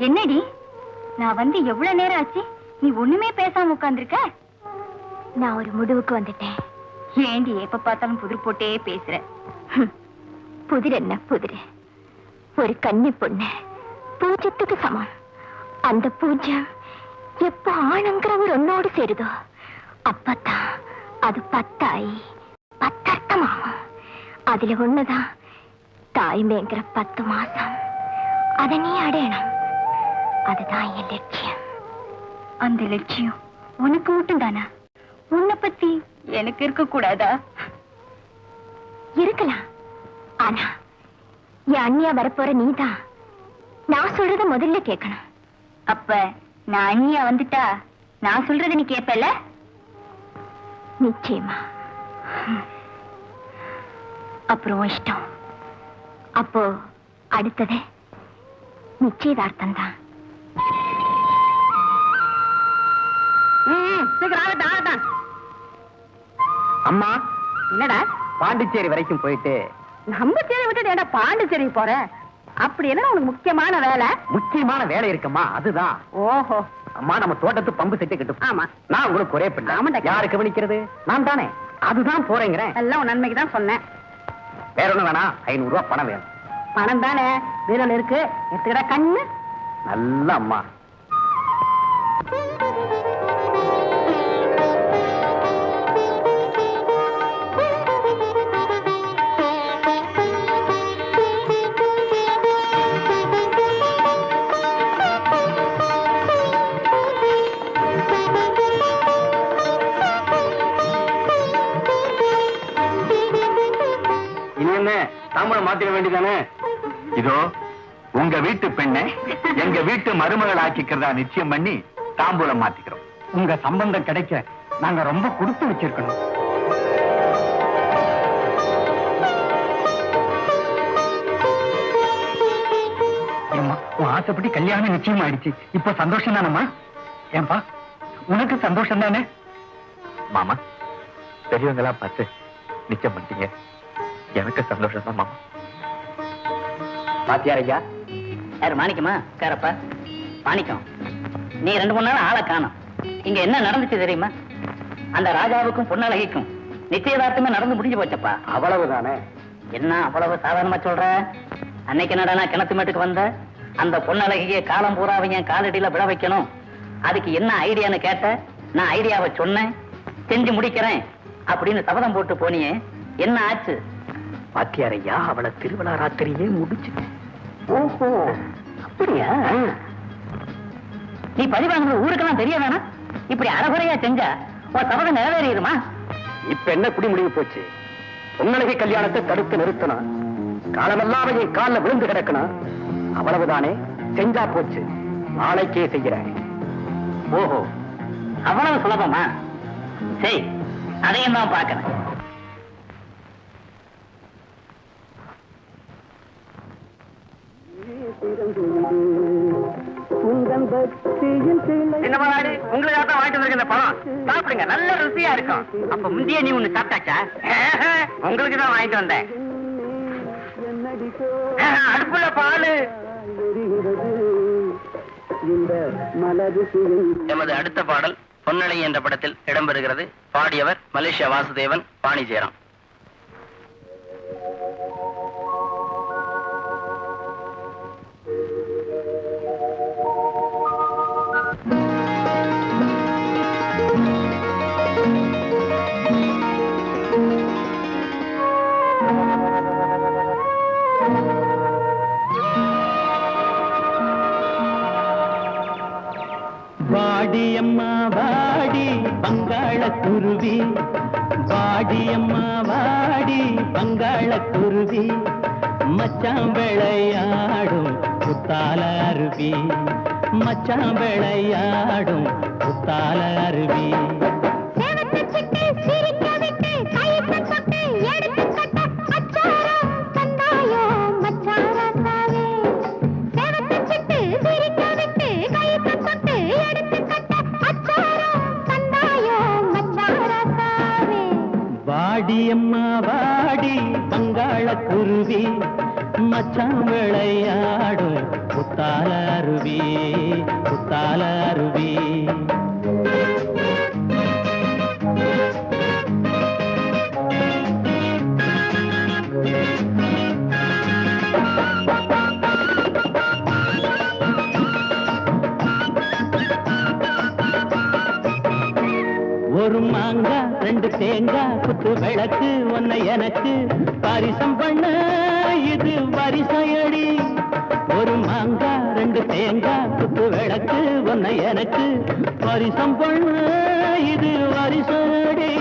என்னடி நான் வந்து எவ்வளவு நேரம் ஆச்சு, நீ ஒண்ணுமே பேசாம உட்கார்ந்திருக்க? நான் ஒரு முடிவுக்கு வந்துட்டேன். ஏண்டி எப்ப பார்த்தாலும் புதிர் போட்டே பேசுற? புதிர் என்ன புதிர்? ஒரு கன்னி பொண்ணு பூஜ்யத்துக்கு சமம். அந்த பூஜ்யம் எப்ப ஆணுங்கிற ஒரு ஒன்னோடு சேருதோ அப்பத்தான் அது 10 ஆயி 10 அர்த்தமாகும். அதுல ஒண்ணுதான் தாய்மைங்கிற 10 மாசம். அதை நீ அடையணும். அதுதான் என் லட்சியம். அந்த லட்சியம் உனக்கு மட்டும் தானா? உன்னை பத்தி எனக்கு இருக்க கூடாதா? இருக்கலாம். ஆனா என் அண்ணியா வரப்போற நீதான் நான் சொல்றத முதல்ல கேட்கணும். அப்ப நான் அண்ணியா வந்துட்டா நான் சொல்றத நீ கேட்பல? நிச்சயமா. அப்புறம் இஷ்டம். அப்போ அடுத்தது நிச்சயதார்த்தம் தான். அம்மா என்னடா பாண்டிச்சேரி வரைக்கும் போயிட்டு நம்ம சேரி விட்டுட்டு ஏடா பாண்டிச்சேரி போற? அப்படி என்ன உனக்கு முக்கியமான வேலை? முக்கியமான வேலை இருக்குமா? அதுதான். ஓஹோ. அம்மா நம்ம தோட்டத்து பம்பு செட்டு கட்டும். ஆமா. நான் உங்களுக்கு ஒரே பிள்ளை. ஆமாண்டா. யாரு கவனிக்கிறது? நான் தானே. அதுதான் போறேங்கிறேன். எல்லாம் உன் நன்மைக்கு தான் சொன்னேன். வேற ஒண்ணும் வேணாம். 500 ரூபாய் பணம் வேணும். பணம் தானே வீரல் இருக்கு, எடுத்துக்கிற கண்ணு. நல்ல அம்மா. தாம்பரம் மாத்திர வேண்டியதானே? இதோ உங்க வீட்டு பெண்ணை எங்க வீட்டு மருமகள் ஆக்கிக்கிறதா நிச்சயம் பண்ணி தாம்பூலம் மாத்திக்கிறோம். உங்க சம்பந்தம் கிடைக்க நாங்க ரொம்ப கொடுத்து வச்சிருக்கணும். உன் ஆசைப்படி கல்யாணம் நிச்சயம் ஆயிடுச்சு. இப்ப சந்தோஷம் தானம்மா? ஏன்பா உனக்கு சந்தோஷம் தானே? மாமா பெரியவங்களா பார்த்து நிச்சயம் பண்ணிட்டீங்க. எனக்கு சந்தோஷம் தான் மாமா. பாத்தியார் ஐயா? யாரு மாணிக்கமா? காரப்பா மாணிக்கம், நீ 2-3 நாள் ஆளை காணோம். இங்க என்ன நடந்துச்சு தெரியுமா? அந்த ராஜாவுக்கும் பொன்னழகிக்கும் நிச்சயதார்த்தமே நடந்து முடிஞ்சு போச்சப்பா. அவ்வளவுதானே? என்ன அவ்வளவு சாதாரணமா சொல்ற? அன்னைக்கு என்னடா கிணத்து மேட்டுக்கு வந்த அந்த பொன்னழகிய காலம் பூராவை என் காலடியில விழ வைக்கணும், அதுக்கு என்ன ஐடியான்னு கேட்ட. நான் ஐடியாவை சொன்னேன், செஞ்சு முடிக்கிறேன் அப்படின்னு சபதம் போட்டு போனியே, என்ன ஆச்சு? பாத்தியார் ஐயா, அவளை திருவிழா ராத்திரியே முடிச்சு. ஓஹோ, அப்படியா? நீ பழி வாங்குறது ஊருக்கெல்லாம் தெரிய வேணாம். இப்படி அறகுறையா செஞ்சா உன் சபதம் நிறைவேறிடுமா? இப்ப என்ன குடி முடிவு போச்சு? பொன்னழகி கல்யாணத்தை தடுத்து நிறுத்தணும், காலமெல்லாம் என் காலில் விழுந்து கிடக்கணும், அவ்வளவுதானே? செஞ்சா போச்சு, நாளைக்கே செய்கிறேன். ஓஹோ, அவ்வளவு சுலபமா? சரி, அதையும் தான் பார்க்கிறேன். சின்ன முதலாளி, உங்களுக்காக தான் வாங்கிட்டு வந்திருக்க இந்த பழம். சாப்பிடுங்க, நல்ல ருசியா இருக்கும். அப்ப முந்தைய நீ ஒண்ணு சாப்பிட்டாச்சா? உங்களுக்கு தான் வாங்கிட்டு வந்தேன். அடுப்புல பாலு. எமது அடுத்த பாடல் பொன்னழகி என்ற படத்தில் இடம்பெறுகிறது. பாடியவர் மலேசியா வாசுதேவன், பாணி ஜெயராம். வாடியம்மா வாடி பங்காள குருவி, வாடியம்மா வாடி பங்காள குருவி, மச்சான் விளையாடும் புத்தால அருவி, மச்சான் விளையாடும் புத்தால அருவி. வாடியம்மா வாடி பங்காள குருவி, மச்சான் விளையாடும் புத்தால அருவி, புத்தால அருவி. ஒரு மாங்கா 2 தேங்காய் குத்து விளக்கு ஒன்ன எனக்கு பரிசம் பண்ண இது வரிசையடி. ஒரு மாங்கா 2 தேங்காய் குத்து விளக்கு ஒன்ன எனக்கு பரிசம் பண்ண இது வரிசையடி.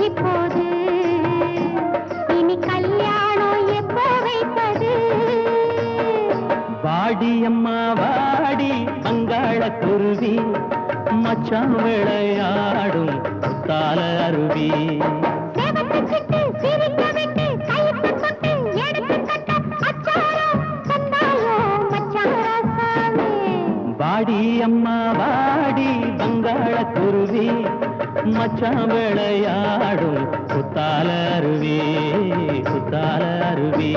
இப்போது இனி கல்யாணம் எப்போ வைப்பது? வாடியம்மா வாடி பங்காள குருவி, மச்சான் விளையாடும் புத்தால அருவி. வாடியம்மா வாடி பங்காள குருவி, மச்சான் விளையாடும் புத்தால அருவி, புத்தால அருவி.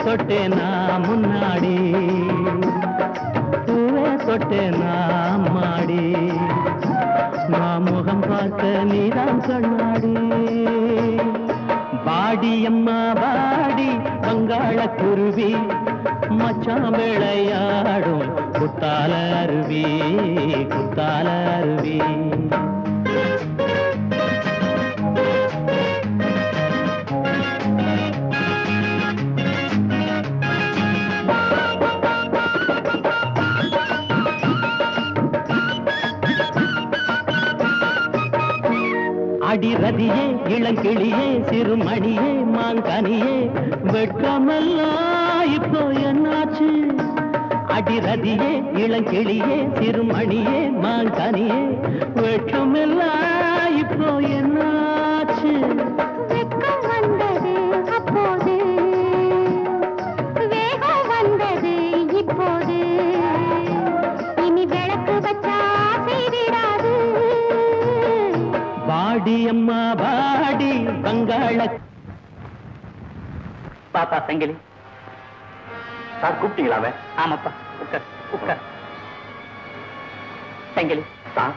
தொட்டேனா முன்னாடி, பூவே தொட்டேனா மாடி, நான் முகம் பார்த்த நீதான் கண்ணாடி. வாடியம்மா வாடி பங்காள குருவி, மச்சான் விளையாடும் குத்தால அருவி குத்தால அருவி. அடிரதியே இளங்கிளியே சிறுமணியே மாங்கனியே வெட்கமெல்லாம் இப்போ என்னாச்சு? அடிரதியே இளங்கிளியே சிறுமணியே மாங்கனியே வெட்கமெல்லாம் இப்போ என்னாச்சு? வெட்கம் வந்தது அப்போது, வேகம் வந்தது இப்போது, இனி விளக்கு வச்சா செய்திடாது. வாடி அம்மா வாடி பங்காள. பாப்பா சங்கிலி. சார் கூப்பிட்டீங்களாவே? ஆமாப்பா, உட்கார் உட்கார். சங்கிலி, சார்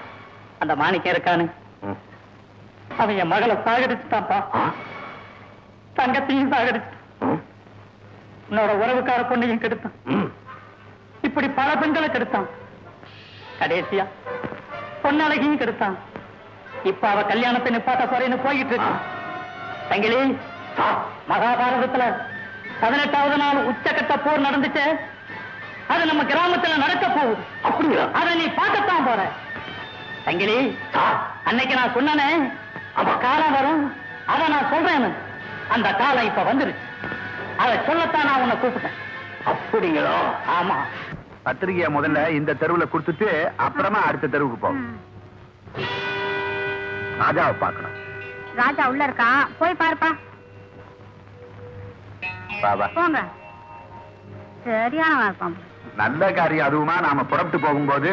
அந்த மாணிக்கம் இருக்கானு, அவன் என் மகளை சாகடிச்சுட்டான்ப்பா. தங்கத்தையும் சாகடிச்சுட்டான். உன்னோட உறவுக்கார பொண்ணையும் கெடுத்தான். இப்படி பல பெண்களை கெடுத்தான். கடைசியா பொன்னழகையும் கெடுத்தான். இப்ப அவ கல்யாணத்தை நிப்பாட்ட போறேன்னு போயிட்டு இருக்கு. தங்கிலி, மகாபாரதத்துல 18வது நாள் உச்சக்கட்ட போர் நடந்துச்சு. அது நம்ம கிராமத்துல நடக்க போகுது. அப்படியா? அதை நீ பார்க்கத்தான் போற. தங்கிலி, அன்னைக்கு நான் சொன்னனே, அவ காலம் வரும், அத நான் சொல்றேன். அந்த காலம் இப்ப வந்துருச்சு. அதை சொல்லத்தான் நான் உன்னை கூப்பிட்டேன். அப்படிங்களா? ஆமா. பத்திரிகைய முதல்ல இந்த தெருவுல கொடுத்துட்டு அப்புறமா அடுத்த தெருவுக்கு போகும். ராஜாவை பார்க்கணும். ராஜா உள்ள இருக்கா, போய் பாருப்பா. பாபா போங்க. சரியானவா இருப்பான். நல்ல காரியம் அதுவுமா. நாம புறப்பட்டு போகும்போது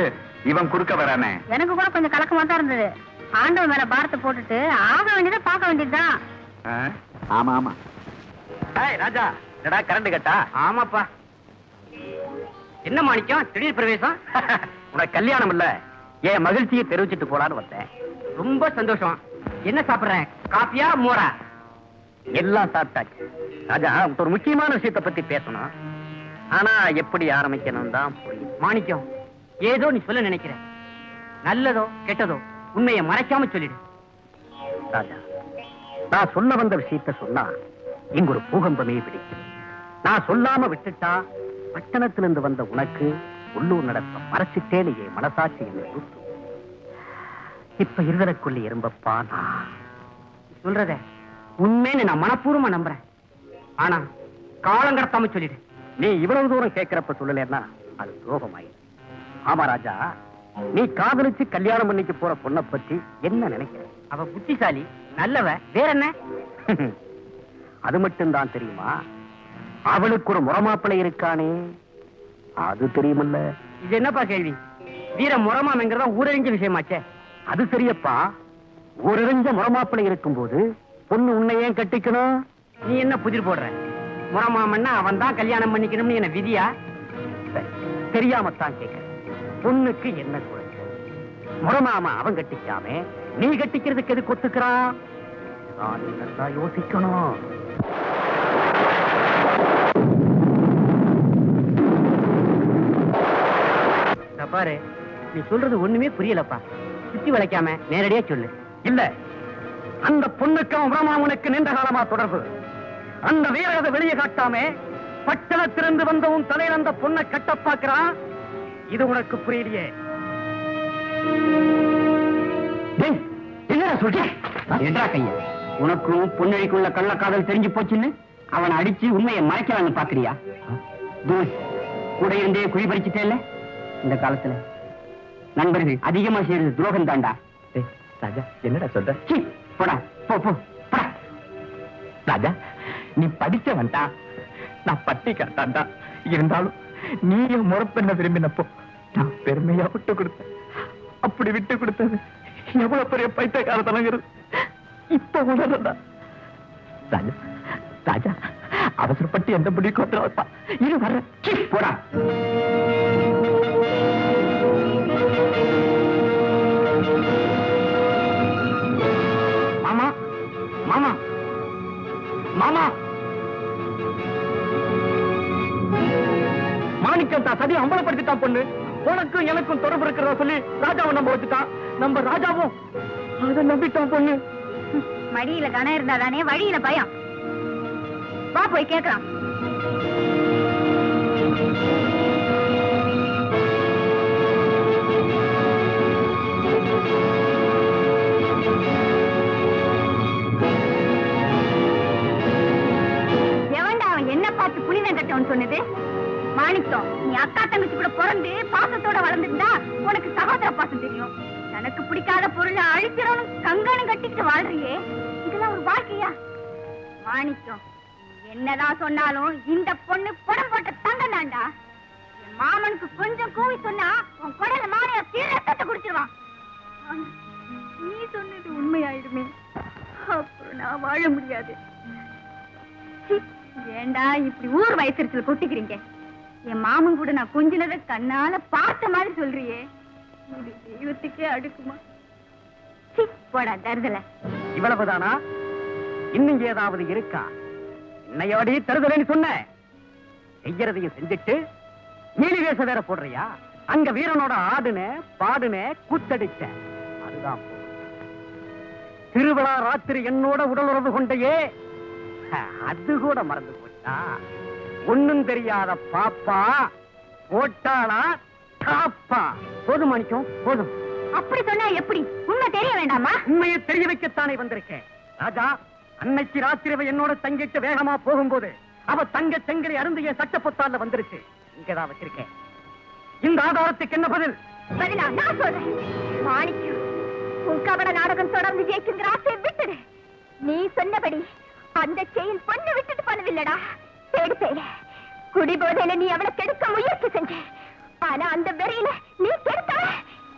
இவன் குறுக்க வரானே. எனக்கு கூட கொஞ்சம் கலக்கமா தான் இருந்தது. ஆண்டவன் மேல பாரத்தை போட்டுட்டு ஆக வேண்டியதை பார்க்க வேண்டியதுதான். ஆமா ஆமா. ராஜா, என்னடா கரண்ட் கட்டா? ஆமாப்பா. என்ன மாணிக்கம் திடீர் பிரவேசம்? உனக்கு கல்யாணம் இல்ல, என் மகிழ்ச்சியை தெரிவிச்சிட்டு போலான்னு வந்தேன். ரொம்ப சந்தோஷம். என்ன சாப்பிடுறேன், காப்பியா மோரா? எல்லாம் சாப்பிட்டாச்சு. ராஜா, உன்கிட்ட ஒரு முக்கியமான விஷயத்தை பத்தி பேசணும். ஆனா எப்படி ஆரம்பிக்கணும் தான் புரியும். மாணிக்கம், ஏதோ நீ சொல்ல நினைக்கிற. நல்லதோ கெட்டதோ உண்மையை மறைக்காம சொல்லிடு. ராஜா, நான் சொல்ல வந்த விஷயத்தை சொன்னா இங்க ஒரு பூகம்பமே பிடிக்கும். நான் சொல்லாம விட்டுட்டா பட்டணத்திலிருந்து வந்த உனக்கு உள்ளூர் நடப்ப மறைச்சிட்டேன்னு என் மனசாட்சி என்னை சுத்தும். இப்ப இருதலைக்குள்ளே எறும்பப்பா. நான் சொல்றத உண்மைன்னு நான் மனப்பூர்வமா நம்புறேன். ஆனா காலங்கடத்தாம சொல்லிடு. நீ இவ்வளவு தூரம் கேட்கிறப்ப சொல்லலன்னா அது துரோகமாயிடும். ஆமா ராஜா, நீ காதலிச்சு கல்யாணம் பண்ணிக்க போற பொண்ணை பத்தி என்ன நினைக்கிற? அவ புத்திசாலி, நல்லவ, வேற என்ன? அது மட்டும் தான் தெரியுமா? அவளுக்கு ஒரு முறமாப்பிள்ளை இருக்கானே, அது தெரியுமில்ல? இது என்னப்பா கேள்வி? வீர முறமாமங்கிறதா ஊரறிஞ்ச விஷயமாச்சே. அது சரியப்பா. ஒரு முறமாப்பிள்ளை இருக்கும்போது பொண்ணு உன்னை ஏன் கட்டிக்கணும்? நீ என்ன புதிர் போடுற? முறமாமன்னா அவன் தான் கல்யாணம் பண்ணிக்கணும்னு என்ன விதியா? சரி, தெரியாமத்தான் கேட்கிறேன். பொண்ணுக்கு என்ன குறை? முறமாமா அவன் கட்டிக்காம நீ கட்டிக்கிறதுக்கு எது கொத்துக்கிறான்? நான் நல்லா யோசிக்கணும். பாரு, நீ சொல்றது ஒண்ணுமே புரியலப்பா. சுத்தி வளைக்காம நேரடியா சொல்லு. இல்ல, அந்த பொண்ணுக்கும் முறமாமனுக்கு நீண்ட காலமா தொடர்பு. அந்த வீரத்தை வெளியே காட்டாம பட்டணத்திலிருந்து வந்த உன் தலையில் அந்த பொண்ணை கட்ட பாக்குறான். இது உனக்கு புரியலையே? என்ன சொல்ற? என்றா கைய, உனக்கும் பொன்னழிக்குள்ள கள்ளக்காதல் தெரிஞ்சு போச்சுன்னு அவனை அடிச்சு உண்மையை மறைக்கலான்னு பாக்குறியா? கூட இருந்தே குழி பறிச்சுட்டே. இந்த காலத்துல நண்பர்கள் அதிகமா செய்யறது துரோகம் தாண்டா. ராஜா, என்னடா சொல்ற? போடா, போ போ போடா. ராஜா, நீ படிச்சவன்டா, நான் பட்டி காட்டான்டா. இருந்தாலும் நீ என் முறப்பெண்ண விரும்பினப்போ நான் பெருமையா விட்டு கொடுத்தேன். அப்படி விட்டு கொடுத்தது எவ்வளவு பெரிய பைத்தியக்காரத்தனங்கிறது இப்ப உணர்றா. ராஜா, ராஜா, அவசரப்பட்டு எந்த முடிவுக்கு வந்துடுவா. இது வர்ற போடா. மாமா, மாமா, மாமா, மாணிக்கம் தான் சதியை அம்பலப்படுத்திட்டான் பொண்ணு. உனக்கும் எனக்கும் தொடர்பு இருக்கிறதா சொல்லி ராஜாவை நம்ப வச்சுட்டான். நம்ம ராஜாவும் அதை நம்பிட்டான் பொண்ணு. மடியில கணம் இருந்தாதானே வழியில பயம். வா போய் கேட்கலாம். எவன்டா அவன் என்ன பார்த்து புனிதம் கட்டவன் சொன்னது? மாணிக்கம், நீ அக்கா தங்கச்சி கூட பிறந்து பாசத்தோட வளர்ந்துருந்தா உனக்கு சகோதர பாசம் தெரியும். எனக்கு பிடிக்காத பொருளை அழிக்கிறவனும் கங்கணம் கட்டிட்டு வாழ்றியே, இதெல்லாம் ஒரு வாழ்க்கையா? மாணிக்கம், என்னதான் சொன்னாலும் இந்த பொண்ணு புடம் போட்ட தங்கம் தாண்டா. என் மாமனுக்கு கொஞ்சம் கூவி சொன்னா உன் குடல மாலையா தீரத்தை குடிச்சிருவான். நீ சொன்னது உண்மையாயிடுமே, அப்புறம் நான் வாழ முடியாது. ஏண்டா இப்படி ஊர் வயசுல கொட்டிக்கிறீங்க? என் மாமன் கூட நான் கொஞ்ச கண்ணால பார்த்த மாதிரி சொல்றியே, இது தெய்வத்துக்கே அடுக்குமா? போடா தருதல. இவ்வளவுதானா? இன்னும் ஏதாவது இருக்கா? என்னையோடி தருதலைன்னு சொன்ன, செய்யறதையும் செஞ்சுட்டு நீலி வேஷ வேற போடுறியா? அங்க வீரனோட ஆடுன பாடுன கூத்தடிச்ச, அதுதான் திருவிழா ராத்திரி என்னோட உடல் உறவு கொண்டையே, அது கூட மறந்து போட்டா. ஒண்ணும் தெரியாத பாப்பா போட்டாளா காப்பா. போதும் மாணிக்கம், போதும். அப்படி சொன்னா எப்படி? உண்மை தெரிய வேண்டாமா? உண்மையை தெரிய வைக்கத்தானே வந்திருக்கேன். ராஜா, அன்னைக்கு ராத்திரி என்னோட தங்கிட்டு வேகமா போகும்போது அவ தங்க செங்கலை அருந்து என் சட்டப்பொத்தால வந்துருச்சு. இங்கதான் வச்சிருக்கேன். இந்த ஆதாரத்துக்கு என்ன பதில்? பதிலா நான் சொல்றேன். மாணிக்கம், உன் கபட நாடகம் தொடர்ந்து ஜெயிச்சுங்கிற ஆசையை விட்டுடு. நீ சொன்னபடி அந்த செயல் பொண்ணு விட்டுட்டு பண்ணவில்லடா. தேடு செய்யல. குடி போதையில நீ அவளை கெடுக்க முயற்சி செஞ்ச. ஆனா அந்த வெறியில நீ கெடுத்த.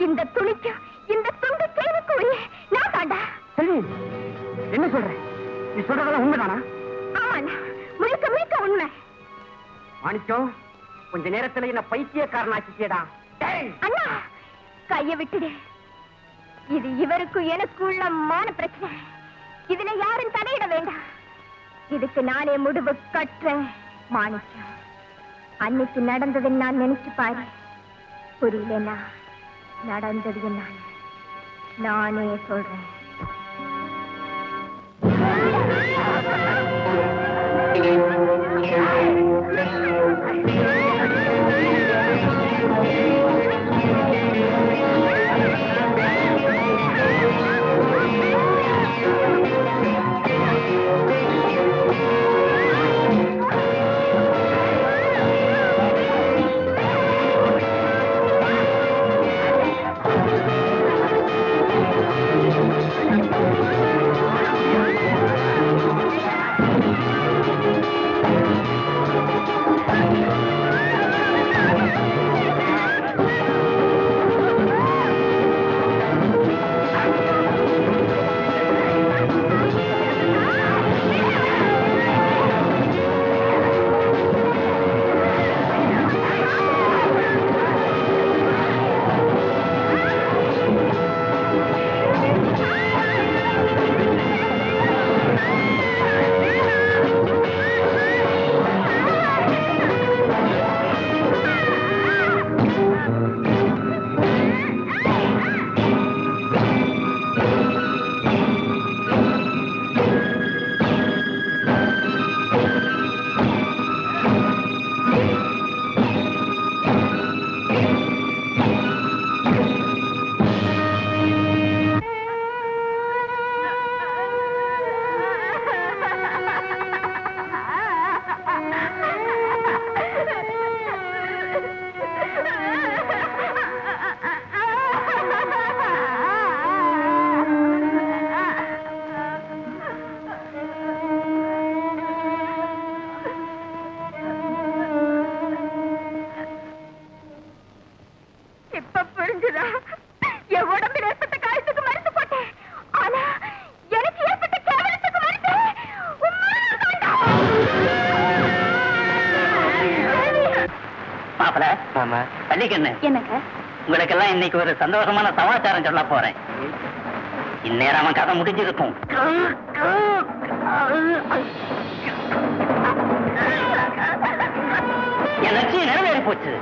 இந்த துணிக்கு இந்த துண்டு செயலுக்கு உரிய நான் தாண்டா. சரி, என்ன சொல்ற? நீ சொல்றதெல்லாம் உண்மைதானா? ஆமாண்ணா, முழுக்க முழுக்க உண்மை. மாணிக்கம், கொஞ்ச நேரத்துல என்ன பைத்தியக்காரனாக்கிட்டேடா. அண்ணா, கைய விட்டுடு. இது இவருக்கும் எனக்குள்ள மான பிரச்சனை. இதுல யாரும் தலையிட வேண்டாம். இதுக்கு நானே முடிவு கட்டுறேன். மாணிக்கம், அன்னைக்கு நடந்ததை நான் நினைச்சு பாரு. புரியலனா நடந்தது என்ன நானே சொல்றேன். என்னங்க, உங்களுக்கெல்லாம் இன்னைக்கு ஒரு சந்தோஷமான சமாச்சாரம் சொல்ல போறேன். இந்நேரம் அவன் கதை முடிஞ்சிருக்கும். என் லட்சியம் நிறைவேறி போச்சு.